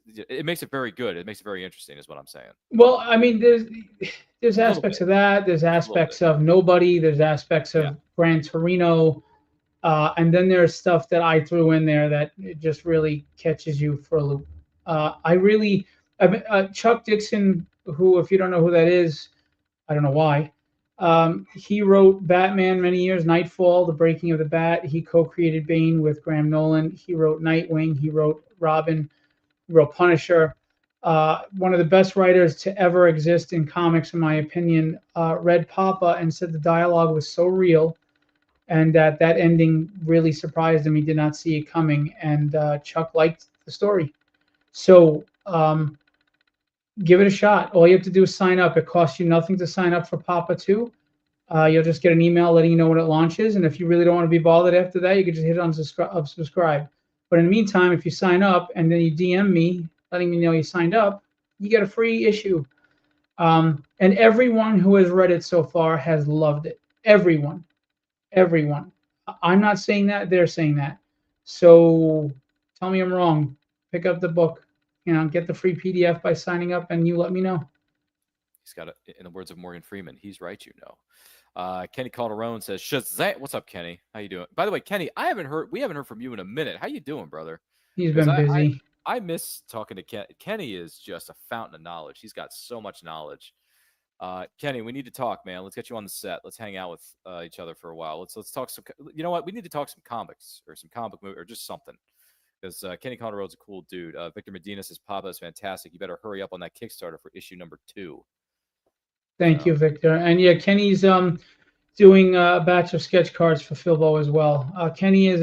very good. It makes it very interesting, is what I'm saying. Well, I mean, there's aspects of that. There's aspects of Nobody. There's aspects of Gran Torino, and then there's stuff that I threw in there that it just really catches you for a loop. Chuck Dixon, who, if you don't know who that is, I don't know why. He wrote Batman many years, Nightfall, The Breaking of the Bat. He co-created Bane with Graham Nolan. He wrote Nightwing. He wrote Robin. He wrote Punisher. One of the best writers to ever exist in comics, in my opinion, read Papa and said the dialogue was so real and that ending really surprised him. He did not see it coming, and Chuck liked the story. So give it a shot. All you have to do is sign up. It costs you nothing to sign up for Papa 2. You'll just get an email letting you know when it launches. And if you really don't want to be bothered after that, you can just hit unsubscribe. But in the meantime, if you sign up and then you DM me, letting me know you signed up, you get a free issue. And everyone who has read it so far has loved it. Everyone. I'm not saying that, they're saying that. So tell me I'm wrong. Pick up the book, get the free PDF by signing up, and you let me know. He's got it. In the words of Morgan Freeman, he's right, Kenny Calderon says, Shazam. What's up, Kenny? How you doing? By the way, Kenny, we haven't heard from you in a minute. How you doing, brother? He's been busy. I miss talking to Kenny. Kenny is just a fountain of knowledge. He's got so much knowledge. Kenny, we need to talk, man. Let's get you on the set. Let's hang out with each other for a while. Let's talk some. You know what? We need to talk some comics or some comic movie or just something. Because Kenny Calderon's a cool dude. Victor Medina says Papa is fantastic. You better hurry up on that Kickstarter for issue number 2. Thank you, Victor. And yeah, Kenny's doing a batch of sketch cards for Filbo as well. Kenny is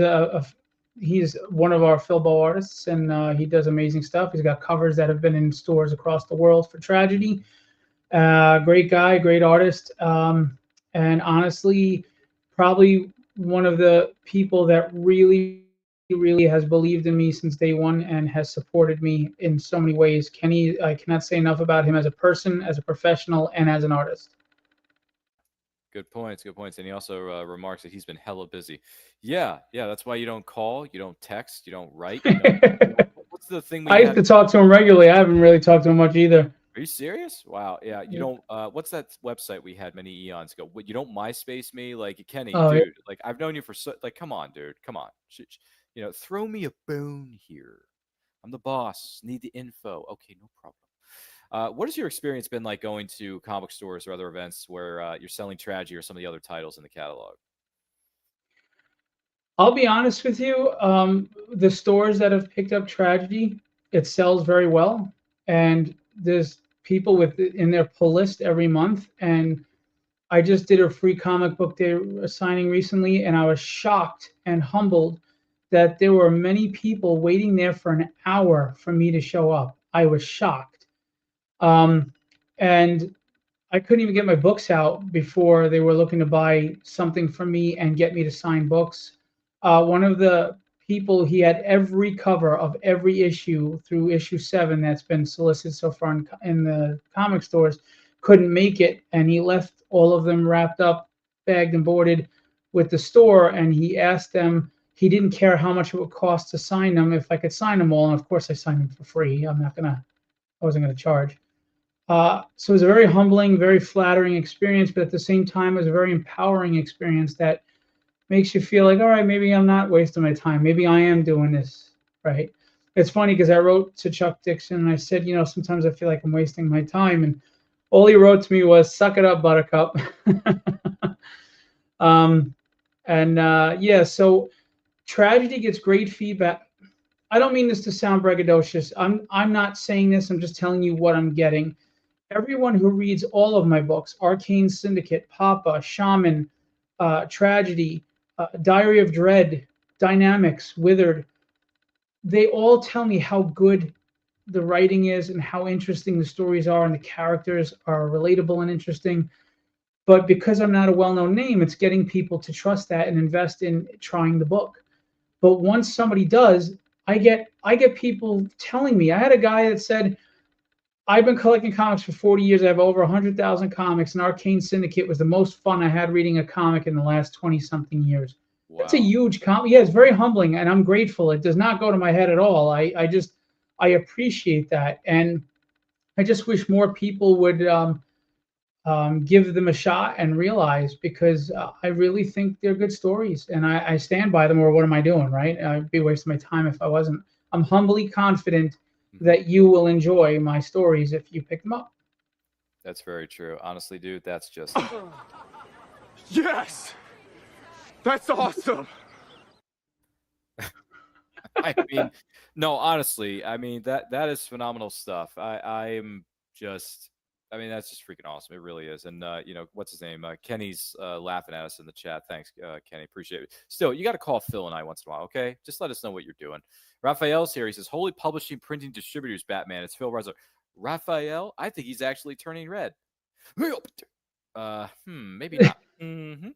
he's one of our Filbo artists, and he does amazing stuff. He's got covers that have been in stores across the world for Tragedy. Great guy, great artist, and honestly, probably one of the people that really has believed in me since day one and has supported me in so many ways. Kenny, I cannot say enough about him as a person, as a professional, and as an artist. Good points. And he also remarks that he's been hella busy. Yeah, that's why you don't call, you don't text, you don't write. What's the thing? I used to talk to him regularly. I haven't really talked to him much either. Are you serious? Wow. Yeah. You don't. What's that website we had many eons ago? What, you don't MySpace me, like Kenny, dude. Yeah. Like I've known you for come on, dude. Come on. Throw me a bone here. I'm the boss. Need the info. Okay, no problem. What has your experience been like going to comic stores or other events where you're selling Tragedy or some of the other titles in the catalog? I'll be honest with you. The stores that have picked up Tragedy, it sells very well, and there's people in their pull list every month. And I just did a free comic book day signing recently, and I was shocked and humbled that there were many people waiting there for an hour for me to show up. I was shocked. And I couldn't even get my books out before they were looking to buy something from me and get me to sign books. One of the people, he had every cover of every issue through issue 7 that's been solicited so far in the comic stores, couldn't make it, and he left all of them wrapped up, bagged and boarded with the store, and he asked them, he didn't care how much it would cost to sign them, if I could sign them all, and of course I signed them for free. I wasn't gonna charge. So it was a very humbling, very flattering experience, but at the same time, it was a very empowering experience that makes you feel like, all right, maybe I'm not wasting my time. Maybe I am doing this right. It's funny because I wrote to Chuck Dixon and I said, sometimes I feel like I'm wasting my time. And all he wrote to me was, suck it up, Buttercup. So Tragedy gets great feedback. I don't mean this to sound braggadocious. I'm not saying this. I'm just telling you what I'm getting. Everyone who reads all of my books, Arcane Syndicate, Papa, Shaman, Tragedy, Diary of Dread, Dynamics, Withered, they all tell me how good the writing is and how interesting the stories are, and the characters are relatable and interesting. But because I'm not a well-known name, it's getting people to trust that and invest in trying the book. But once somebody does, I get people telling me. I had a guy that said, I've been collecting comics for 40 years. I have over 100,000 comics, and Arcane Syndicate was the most fun I had reading a comic in the last 20-something years. Wow. That's a huge comic. Yeah, it's very humbling, and I'm grateful. It does not go to my head at all. I appreciate that, and I just wish more people would give them a shot and realize, because I really think they're good stories, and I stand by them, or what am I doing, right? I'd be wasting my time if I wasn't. I'm humbly confident that you will enjoy my stories if you pick them up. That's very true. Honestly, dude, that's just... Yes! That's awesome! I mean, no, honestly, I mean, that is phenomenal stuff. I'm just... I mean, that's just freaking awesome. It really is. And, what's his name? Kenny's laughing at us in the chat. Thanks, Kenny. Appreciate it. Still, you got to call Phil and I once in a while, okay? Just let us know what you're doing. Raphael's here. He says, Holy Publishing Printing Distributors, Batman. It's Phil Reiser. Raphael? I think he's actually turning red. Maybe not. Mm-hmm.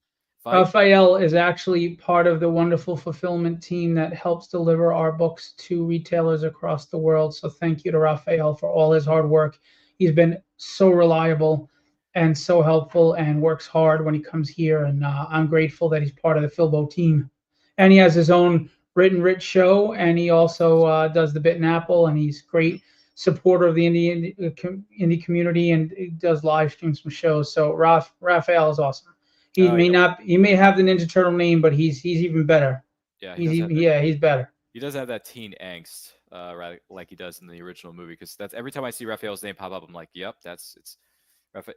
Raphael is actually part of the wonderful fulfillment team that helps deliver our books to retailers across the world. So thank you to Raphael for all his hard work. He's been so reliable and so helpful and works hard when he comes here. And I'm grateful that he's part of the Filbo team. And he has his own Written Rich show, and he also does the Bit and Apple, and he's great supporter of the indie community, and he does live streams some shows. So Raphael is awesome. He may not. He may have the Ninja Turtle name, but he's even better. Yeah, he's better. He does have that teen angst, right, like he does in the original movie. Because that's every time I see Raphael's name pop up, I'm like, "Yep, it's."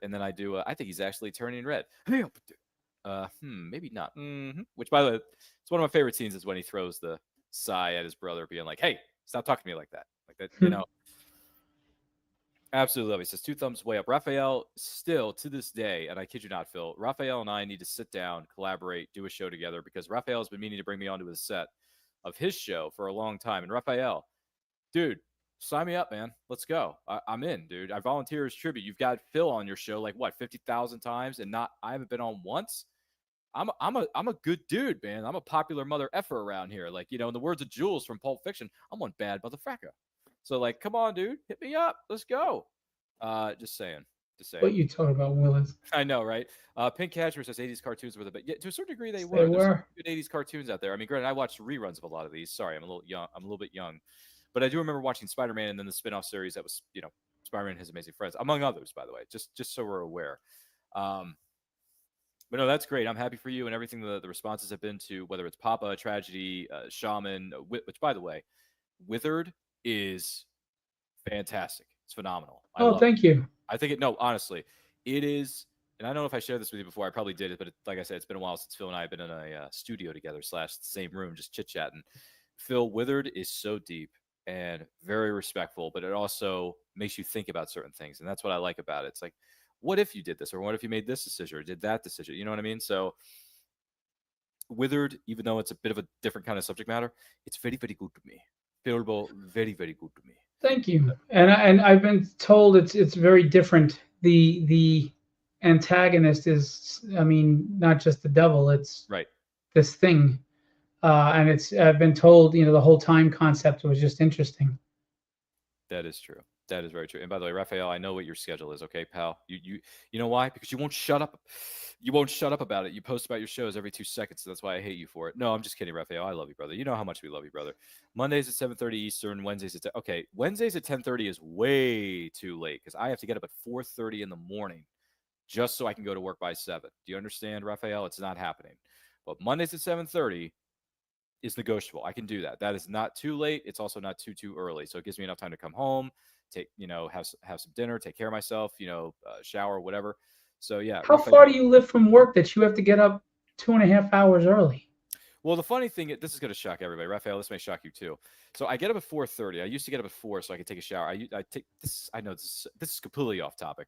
And then I do. I think he's actually turning red. Maybe not. Mm-hmm. Which, by the way, it's one of my favorite scenes is when he throws the sigh at his brother, being like, "Hey, stop talking to me like that." Like that, you know. Absolutely love it. He says 2 thumbs way up. Raphael, still to this day, and I kid you not, Phil, Raphael and I need to sit down, collaborate, do a show together because Raphael has been meaning to bring me onto his set of his show for a long time. And Raphael, dude, sign me up, man. Let's go. I'm in, dude. I volunteer as tribute. You've got Phil on your show like what, 50,000 times, and I haven't been on once. I'm a good dude, man. I'm a popular mother effer around here. Like, in the words of Jules from Pulp Fiction, I'm one bad motherfucker. So, like, come on, dude, hit me up. Let's go. Just saying. What you talking about, Willis? I know, right? Pink Cashmere says 80s cartoons were the best. Yeah, to a certain degree, they were. They were. There's some good 80s cartoons out there. I mean, granted, I watched reruns of a lot of these. Sorry, I'm a little young. I'm a little bit young, but I do remember watching Spider-Man and then the spin-off series that was, Spider-Man and His Amazing Friends, among others, by the way. Just so we're aware. But no, that's great. I'm happy for you and everything the responses have been to, whether it's Papa, Tragedy, Shaman, which, by the way, Withered is fantastic. It's phenomenal. Thank you. I think honestly, it is. And I don't know if I shared this with you before. I probably did it, but like I said, it's been a while since Phil and I have been in a studio together / the same room, just chit-chatting. Phil, Withered is so deep and very respectful, but it also makes you think about certain things. And that's what I like about it. It's like, what if you did this? Or what if you made this decision or did that decision? You know what I mean? So Withered, even though it's a bit of a different kind of subject matter, it's very, very good to me. Filbo, very, very good to me. Thank you. And I've been told it's very different. The antagonist is, I mean, not just the devil. It's right. This thing, and I've been told, the whole time concept was just interesting. That is true. That is very true. And by the way, Raphael, I know what your schedule is. Okay, pal. You know why? Because you won't shut up. You won't shut up about it. You post about your shows every 2 seconds. So that's why I hate you for it. No, I'm just kidding, Raphael. I love you, brother. You know how much we love you, brother. Mondays at 7:30 Eastern. Wednesdays at okay. Wednesdays at 10:30 is way too late because I have to get up at 4:30 in the morning just so I can go to work by 7. Do you understand, Raphael? It's not happening. But Mondays at 7:30 is negotiable. I can do that. That is not too late. It's also not too early. So it gives me enough time to come home, take, have some dinner, take care of myself, shower, whatever. So yeah. How far do you live from work that you have to get up 2.5 hours early? Well, the funny thing, this is going to shock everybody. Raphael, this may shock you too. So I get up at 4:30. I used to get up at 4 so I could take a shower. I take this. I know this is completely off topic,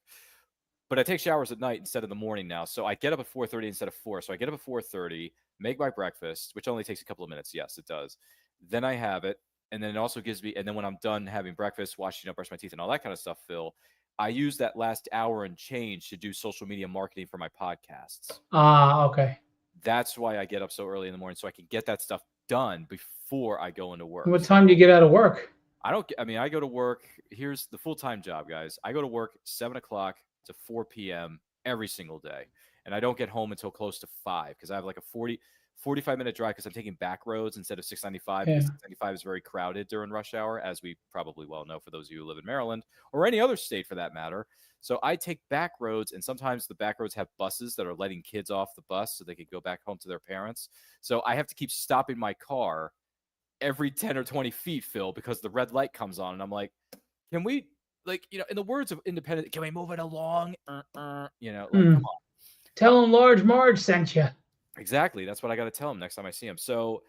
but I take showers at night instead of the morning now. So I get up at 4:30 instead of 4. So I get up at 4:30, make my breakfast, which only takes a couple of minutes. Yes, it does. Then I have it. And then it also gives me, and then when I'm done having breakfast, washing up, brush my teeth, and all that kind of stuff, Phil, I use that last hour and change to do social media marketing for my podcasts. Okay. That's why I get up so early in the morning, so I can get that stuff done before I go into work. What time do you get out of work? I go to work. Here's the full-time job, guys. I go to work 7 o'clock to 4 p.m. every single day. And I don't get home until close to 5 because I have like a 45-minute drive because I'm taking back roads instead of 695 because 695 is very crowded during rush hour, as we probably well know for those of you who live in Maryland or any other state for that matter. So I take back roads, and sometimes the back roads have buses that are letting kids off the bus so they can go back home to their parents. So I have to keep stopping my car every 10 or 20 feet, Phil, because the red light comes on, and I'm like, can we, in the words of Independent, can we move it along? Come on. Tell him Large Marge sent you. Exactly. That's what I got to tell him next time I see him. So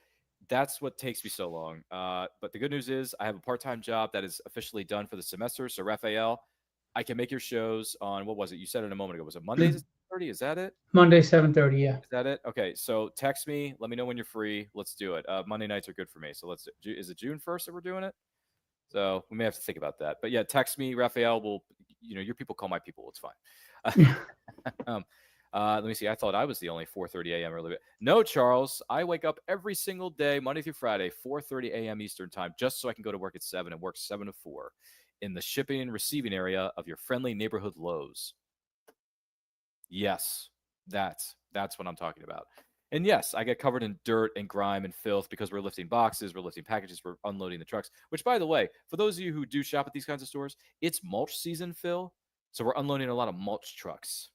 that's what takes me so long. But the good news is I have a part-time job that is officially done for the semester. So Raphael, I can make your shows on, what was it? You said it a moment ago. Was it Mondays at 7:30? Is that it? Monday, 7:30, yeah. Is that it? Okay. So text me. Let me know when you're free. Let's do it. Monday nights are good for me. So is it June 1st that we're doing it? So we may have to think about that. But yeah, text me. Raphael will, your people call my people. It's fine. Let me see. I thought I was the only 4:30 a.m. early. No, Charles. I wake up every single day, Monday through Friday, 4:30 a.m. Eastern time, just so I can go to work at 7 and work 7 to 4 in the shipping and receiving area of your friendly neighborhood Lowe's. Yes, that's what I'm talking about. And yes, I get covered in dirt and grime and filth because we're lifting boxes, we're lifting packages, we're unloading the trucks. Which, by the way, for those of you who do shop at these kinds of stores, it's mulch season, Phil. So we're unloading a lot of mulch trucks.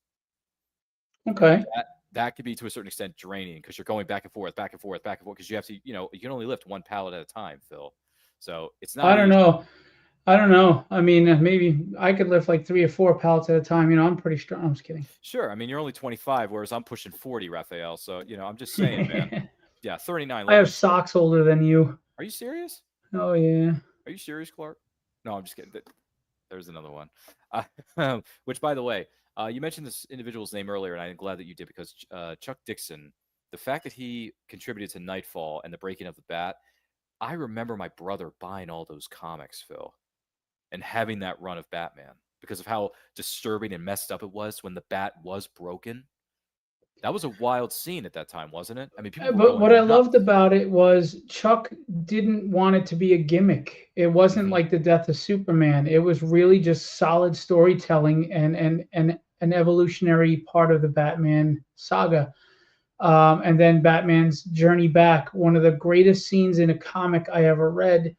Okay. That could be to a certain extent draining because you're going back and forth, back and forth, back and forth because you have to, you can only lift one pallet at a time, Phil. So it's not I don't easy. know. I don't know. I mean, maybe I could lift like 3 or 4 pallets at a time. I'm pretty strong. I'm just kidding. Sure. I mean, you're only 25, whereas I'm pushing 40, Raphael. So, I'm just saying, man. Yeah, 39. I have socks older than you. Are you serious? Oh yeah. Are you serious, Clark? No, I'm just kidding. There's another one. Which, by the way, you mentioned this individual's name earlier, and I'm glad that you did because Chuck Dixon, the fact that he contributed to Nightfall and the breaking of the Bat, I remember my brother buying all those comics, Phil, and having that run of Batman because of how disturbing and messed up it was when the Bat was broken. That was a wild scene at that time, wasn't it? I mean, people were But going what I nuts. loved about it was Chuck didn't want it to be a gimmick. It wasn't like the death of Superman. It was really just solid storytelling and an evolutionary part of the Batman saga. And then Batman's journey back. One of the greatest scenes in a comic I ever read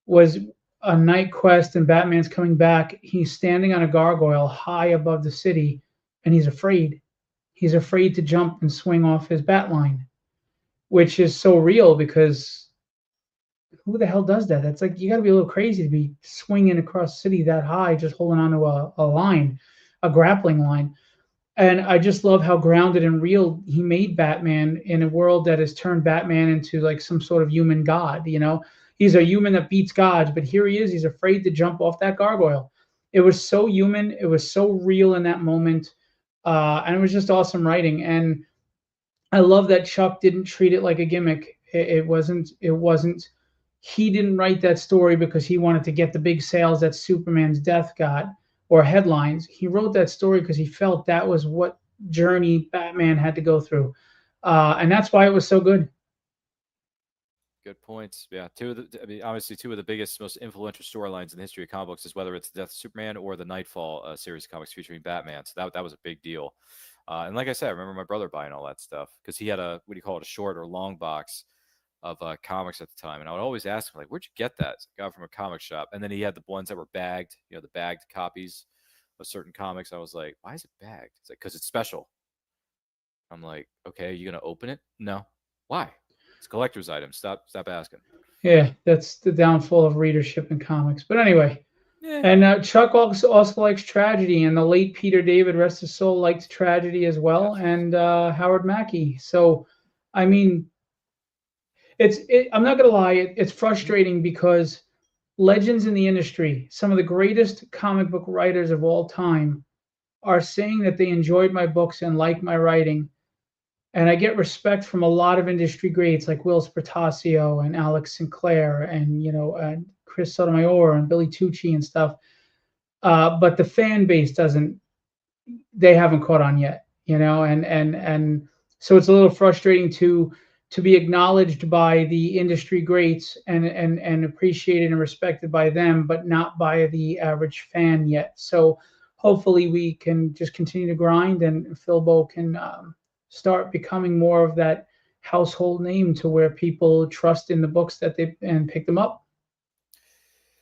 was a night quest, and Batman's coming back. He's standing on a gargoyle high above the city, and he's afraid. He's afraid to jump and swing off his bat line, which is so real because who the hell does that? That's like you got to be a little crazy to be swinging across the city that high, just holding onto a line, a grappling line. And I just love how grounded and real he made Batman in a world that has turned Batman into like some sort of human god. He's a human that beats gods, but here he is. He's afraid to jump off that gargoyle. It was so human. It was so real in that moment. And it was just awesome writing. And I love that Chuck didn't treat it like a gimmick. It wasn't. He didn't write that story because he wanted to get the big sales that Superman's death got or headlines. He wrote that story because he felt that was what journey Batman had to go through, and that's why it was so good. Good points. Yeah, obviously two of the biggest, most influential storylines in the history of comic books is whether it's the Death of Superman or the Nightfall series of comics featuring Batman. So that was a big deal. And like I said, I remember my brother buying all that stuff because he had what do you call it, a short or long box of comics at the time, and I would always ask him like, "Where'd you get that?" I got it from a comic shop, and then he had the ones that were bagged, the bagged copies of certain comics. I was like, "Why is it bagged?" It's like, "Because it's special." I'm like, "Okay, are you gonna open it?" No. Why? It's a collector's item. Stop asking. Yeah, that's the downfall of readership in comics. But anyway, Yeah. and Chuck also likes tragedy, and the late Peter David, rest his soul, liked tragedy as well, and Howard Mackey. So, I mean, I'm not gonna lie, it's frustrating because legends in the industry, some of the greatest comic book writers of all time, are saying that they enjoyed my books and like my writing. And I get respect from a lot of industry greats like Will Spertasio and Alex Sinclair and Chris Sotomayor and Billy Tucci and stuff. But the fan base they haven't caught on yet, and so it's a little frustrating to be acknowledged by the industry greats and appreciated and respected by them, but not by the average fan yet. So hopefully we can just continue to grind, and Philbo can start becoming more of that household name to where people trust in the books and pick them up.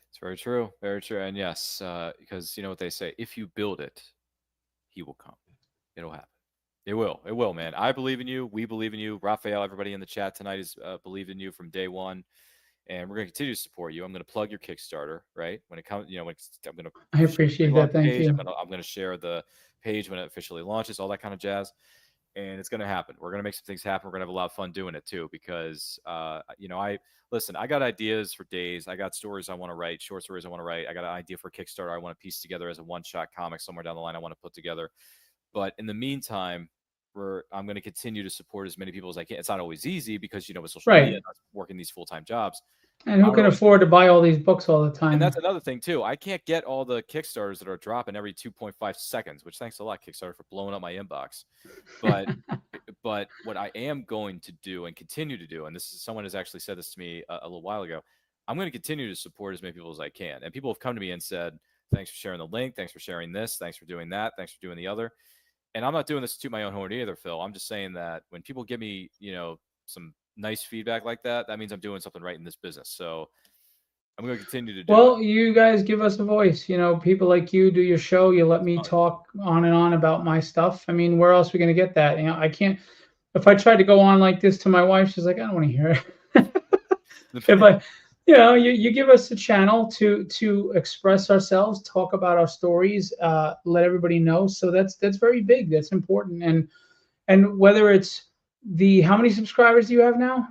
It's very true. Very true. And yes, because you know what they say, if you build it, he will come. It'll happen. It will. It will, man. I believe in you. We believe in you. Raphael, everybody in the chat tonight is believed in you from day one. And we're going to continue to support you. I'm going to plug your Kickstarter, right? When it comes, I'm going to. I appreciate that. Thank you. I'm going to share the page when it officially launches, all that kind of jazz. And it's going to happen. We're going to make some things happen. We're going to have a lot of fun doing it too, because, I got ideas for days. I got stories I want to write, short stories I want to write. I got an idea for Kickstarter I want to piece together as a one-shot comic somewhere down the line I want to put together. But in the meantime, I'm going to continue to support as many people as I can. It's not always easy because, with social media, working these full-time jobs. And who can afford to buy all these books all the time? And that's another thing too. I can't get all the Kickstarters that are dropping every 2.5 seconds, which thanks a lot, Kickstarter, for blowing up my inbox. But but what I am going to do and continue to do, and this is someone has actually said this to me a little while ago, I'm going to continue to support as many people as I can. And people have come to me and said, thanks for sharing the link, thanks for sharing this, thanks for doing that, thanks for doing the other. And I'm not doing this to my own horn either, Phil. I'm just saying that when people give me, some nice feedback like that, that means I'm doing something right in this business. So I'm going to continue to do it. Well, you guys give us a voice. People like you do your show. You let me talk on and on about my stuff. I mean, where else are we going to get that? I can't. If I tried to go on like this to my wife, she's like, I don't want to hear it. If I, you give us a channel to express ourselves, talk about our stories, let everybody know. So that's very big. That's important. And whether it's how many subscribers do you have now?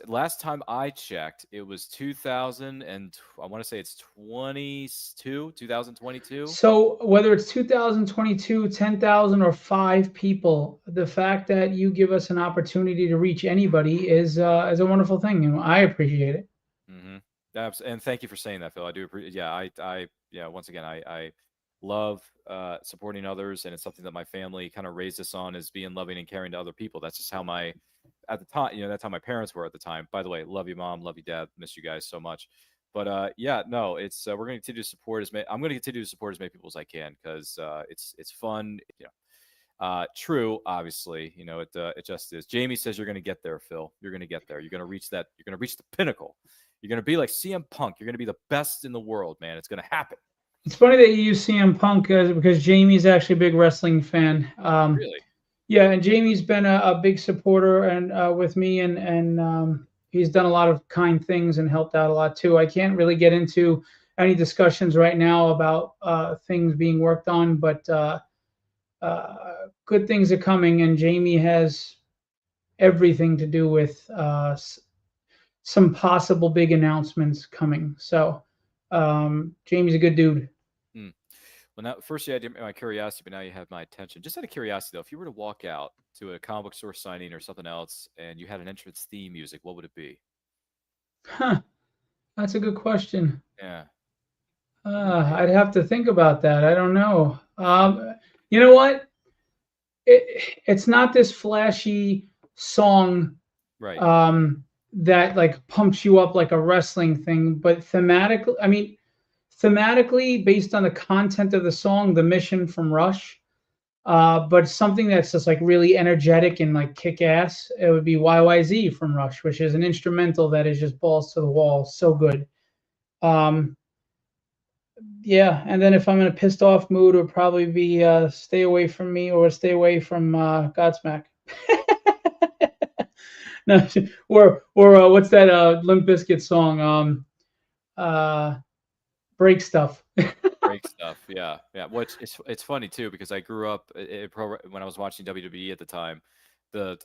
Last time I checked, it was 2000, and I want to say it's 2022. So whether it's 2022, 10,000, or 5 people, the fact that you give us an opportunity to reach anybody is a wonderful thing, and I appreciate it. Mm-hmm. And thank you for saying that, Phil. I do appreciate. Yeah, once again, I love supporting others, and it's something that my family kind of raised us on, is being loving and caring to other people. That's just how at the time, that's how my parents were at the time. By the way, love you, Mom, love you, Dad, miss you guys so much. But it's we're going to continue to support I'm going to continue to support as many people as I can, because it's fun. True, obviously, it just is. Jamie says you're going to get there, Phil. You're going to get there. You're going to reach that. You're going to reach the pinnacle. You're going to be like CM Punk. You're going to be the best in the world, man. It's going to happen. It's funny that you use CM Punk because Jamie's actually a big wrestling fan. Really? Yeah, and Jamie's been a big supporter and with me, and he's done a lot of kind things and helped out a lot too. I can't really get into any discussions right now about things being worked on, but good things are coming, and Jamie has everything to do with some possible big announcements coming. So Jamie's a good dude. Well, now, first you had my curiosity, but now you have my attention. Just out of curiosity, though, if you were to walk out to a comic book store signing or something else, and you had an entrance theme music, what would it be? That's a good question. Yeah. I'd have to think about that. I don't know. You know what? It's not this flashy song, right? That like pumps you up like a wrestling thing, but thematically, based on the content of the song, the mission from Rush, but something that's just like really energetic and like kick ass, it would be YYZ from Rush, which is an instrumental that is just balls to the wall, so good. Yeah, and then if I'm in a pissed off mood, it would probably be Stay Away From Me or Stay Away from Godsmack. No, or what's that Limp Bizkit song? Break Stuff. Break Stuff, yeah. Which it's funny too, because I grew up when I was watching WWE at the time.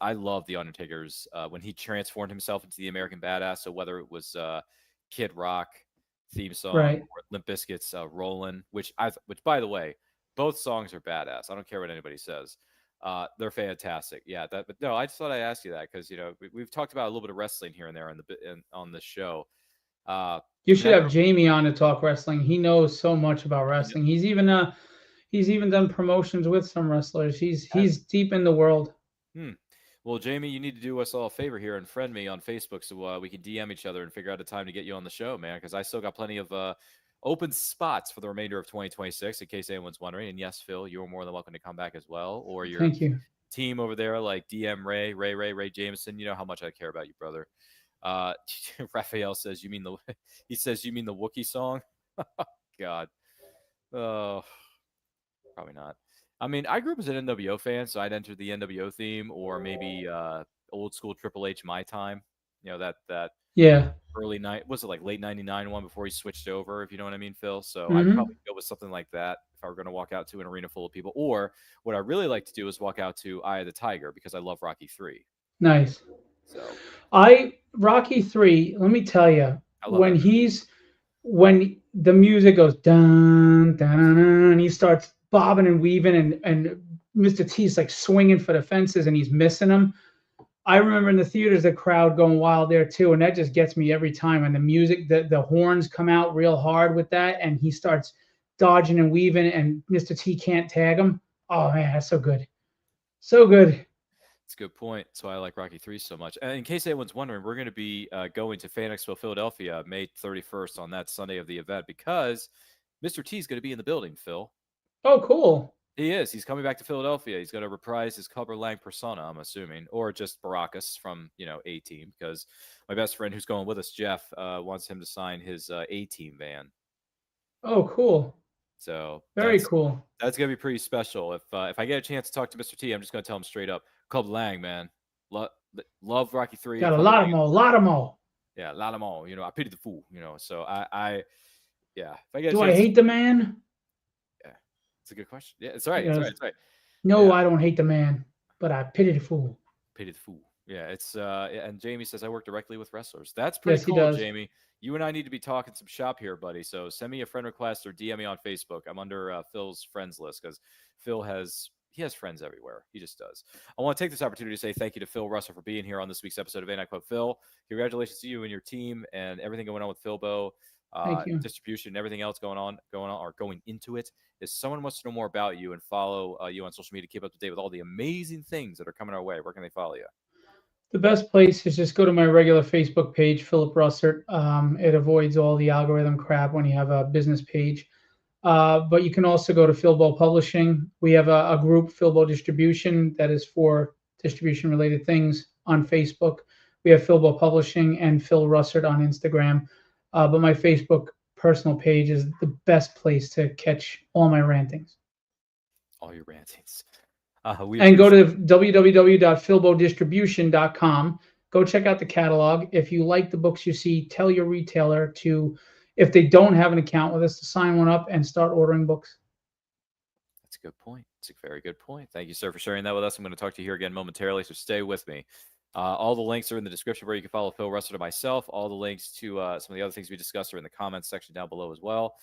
I love the Undertaker's when he transformed himself into the American Badass. So whether it was Kid Rock theme song, right, or Limp Bizkit's "Rollin'," which by the way, both songs are badass. I don't care what anybody says. They're fantastic. Yeah, but no, I just thought I'd ask you that because we've talked about a little bit of wrestling here and there on the show. You should have Jamie on to talk wrestling. He knows so much about wrestling. He's even done promotions with some wrestlers. He's deep in the world. Well, Jamie, you need to do us all a favor here and friend me on Facebook so we can DM each other and figure out a time to get you on the show, man. Because I still got plenty of open spots for the remainder of 2026, in case anyone's wondering. And yes, Phil, you are more than welcome to come back as well, or your Thank you. Team over there, like DM Ray Jameson. You know how much I care about you, brother. Raphael says you mean the Wookiee song. God, oh, probably not. I mean, I grew up as an NWO fan, so I'd enter the NWO theme, or maybe old school Triple H My Time. That yeah, early night, was it like late '99 one before he switched over, if you know what I mean, Phil? So Mm-hmm. I'd probably go with something like that if I were going to walk out to an arena full of people. Or what I really like to do is walk out to Eye of the Tiger, because I love Rocky 3. Nice. So Rocky 3, let me tell you, when that. The music goes dun dun dun, and he starts bobbing and weaving, and Mr. T's like swinging for the fences and he's missing them. I remember in the theaters, the crowd going wild there too, and that just gets me every time. And the music, the horns come out real hard with that, and he starts dodging and weaving, and Mr. T can't tag him. Oh man, that's so good, so good. It's a good point. That's why I like Rocky 3 so much. And in case anyone's wondering, we're going to be going to Fan Expo Philadelphia May 31st on that Sunday of the event because Mr. T is going to be in the building, Phil. Oh, cool. He is. He's coming back to Philadelphia. He's going to reprise his Clubber Lang persona, I'm assuming, or just Baracus from, A-Team, because my best friend who's going with us, Jeff, wants him to sign his A-Team van. Oh, cool. So very cool. That's going to be pretty special. If I get a chance to talk to Mr. T, I'm just going to tell him straight up, Clubber Lang, man. Love Rocky 3. Got a lot of them. Yeah, a lot of them all. I pity the fool, So If I get Do I hate the man? Yeah, it's a good question. Yeah, it's right. Yes. It's right. No, I don't hate the man, but I pity the fool. Pity the fool. Yeah, it's and Jamie says I work directly with wrestlers. That's pretty cool, he does. Jamie. You and I need to be talking some shop here, buddy. So send me a friend request or DM me on Facebook. I'm under Phil's friends list because Phil has friends everywhere. He just does. I want to take this opportunity to say thank you to Phil Russell for being here on this week's episode of A Night Club. Phil, congratulations to you and your team and everything going on with Philbo. Thank you. Distribution and everything else going on or going into it. If someone wants to know more about you and follow you on social media, keep up to date with all the amazing things that are coming our way, where can they follow you? The best place is just go to my regular Facebook page, Philip Russert. It avoids all the algorithm crap when you have a business page. But you can also go to Philbo Publishing. We have a group, Philbo Distribution, that is for distribution-related things on Facebook. We have Philbo Publishing and Phil Russert on Instagram. But my Facebook personal page is the best place to catch all my rantings. All your rantings. And go to www.philbodistribution.com. Go check out the catalog. If you like the books you see, tell your retailer to, if they don't have an account with us, to sign one up and start ordering books. That's a good point. It's a very good point. Thank you, sir, for sharing that with us. I'm going to talk to you here again momentarily, so stay with me. All the links are in the description where you can follow Phil Russert and myself. All the links to some of the other things we discussed are in the comments section down below as well.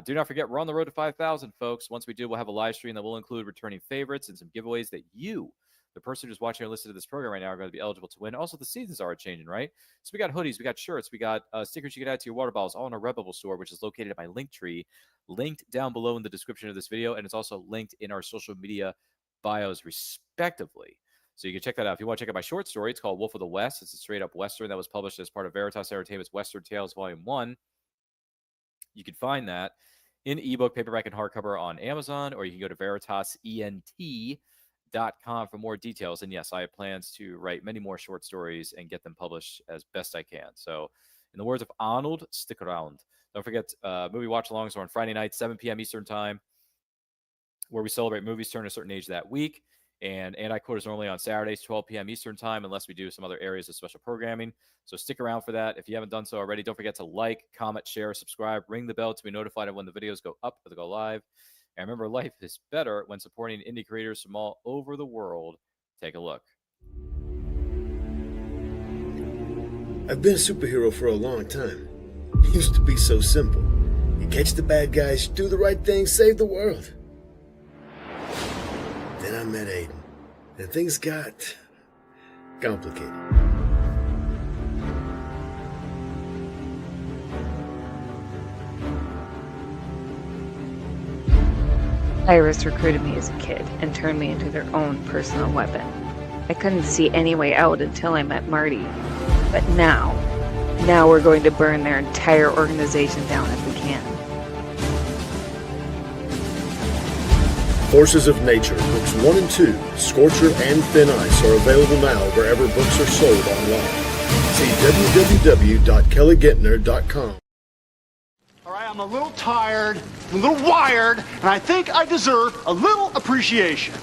Do not forget, we're on the road to 5,000, folks. Once we do, we'll have a live stream that will include returning favorites and some giveaways that you, the person who's watching or listening to this program right now, are going to be eligible to win. Also, the seasons are changing, right? So we got hoodies, we got shirts, we got stickers you can add to your water bottles, all in our Redbubble store, which is located at my Linktree, linked down below in the description of this video, and it's also linked in our social media bios, respectively. So you can check that out. If you want to check out my short story, it's called Wolf of the West. It's a straight-up Western that was published as part of Veritas Entertainment's Western Tales Volume 1. You can find that in ebook, paperback, and hardcover on Amazon, or you can go to veritasent.com for more details. And yes, I have plans to write many more short stories and get them published as best I can. So in the words of Arnold, stick around. Don't forget, movie watch-alongs are on Friday night, 7 p.m. Eastern Time, where we celebrate movies turning a certain age that week. And Anti-Quote is normally on Saturdays, 12 p.m. Eastern Time, unless we do some other areas of special programming. So stick around for that. If you haven't done so already, don't forget to like, comment, share, subscribe, ring the bell to be notified of when the videos go up or they go live. And remember, life is better when supporting indie creators from all over the world. Take a look. I've been a superhero for a long time. It used to be so simple. You catch the bad guys, do the right thing, save the world. Then I met Aiden, and things got complicated. Iris recruited me as a kid and turned me into their own personal weapon. I couldn't see any way out until I met Marty. But now we're going to burn their entire organization down if we can. Forces of Nature, books 1 and 2, Scorcher and Thin Ice are available now wherever books are sold online. See www.kellygentner.com. All right, I'm a little tired, I'm a little wired, and I think I deserve a little appreciation.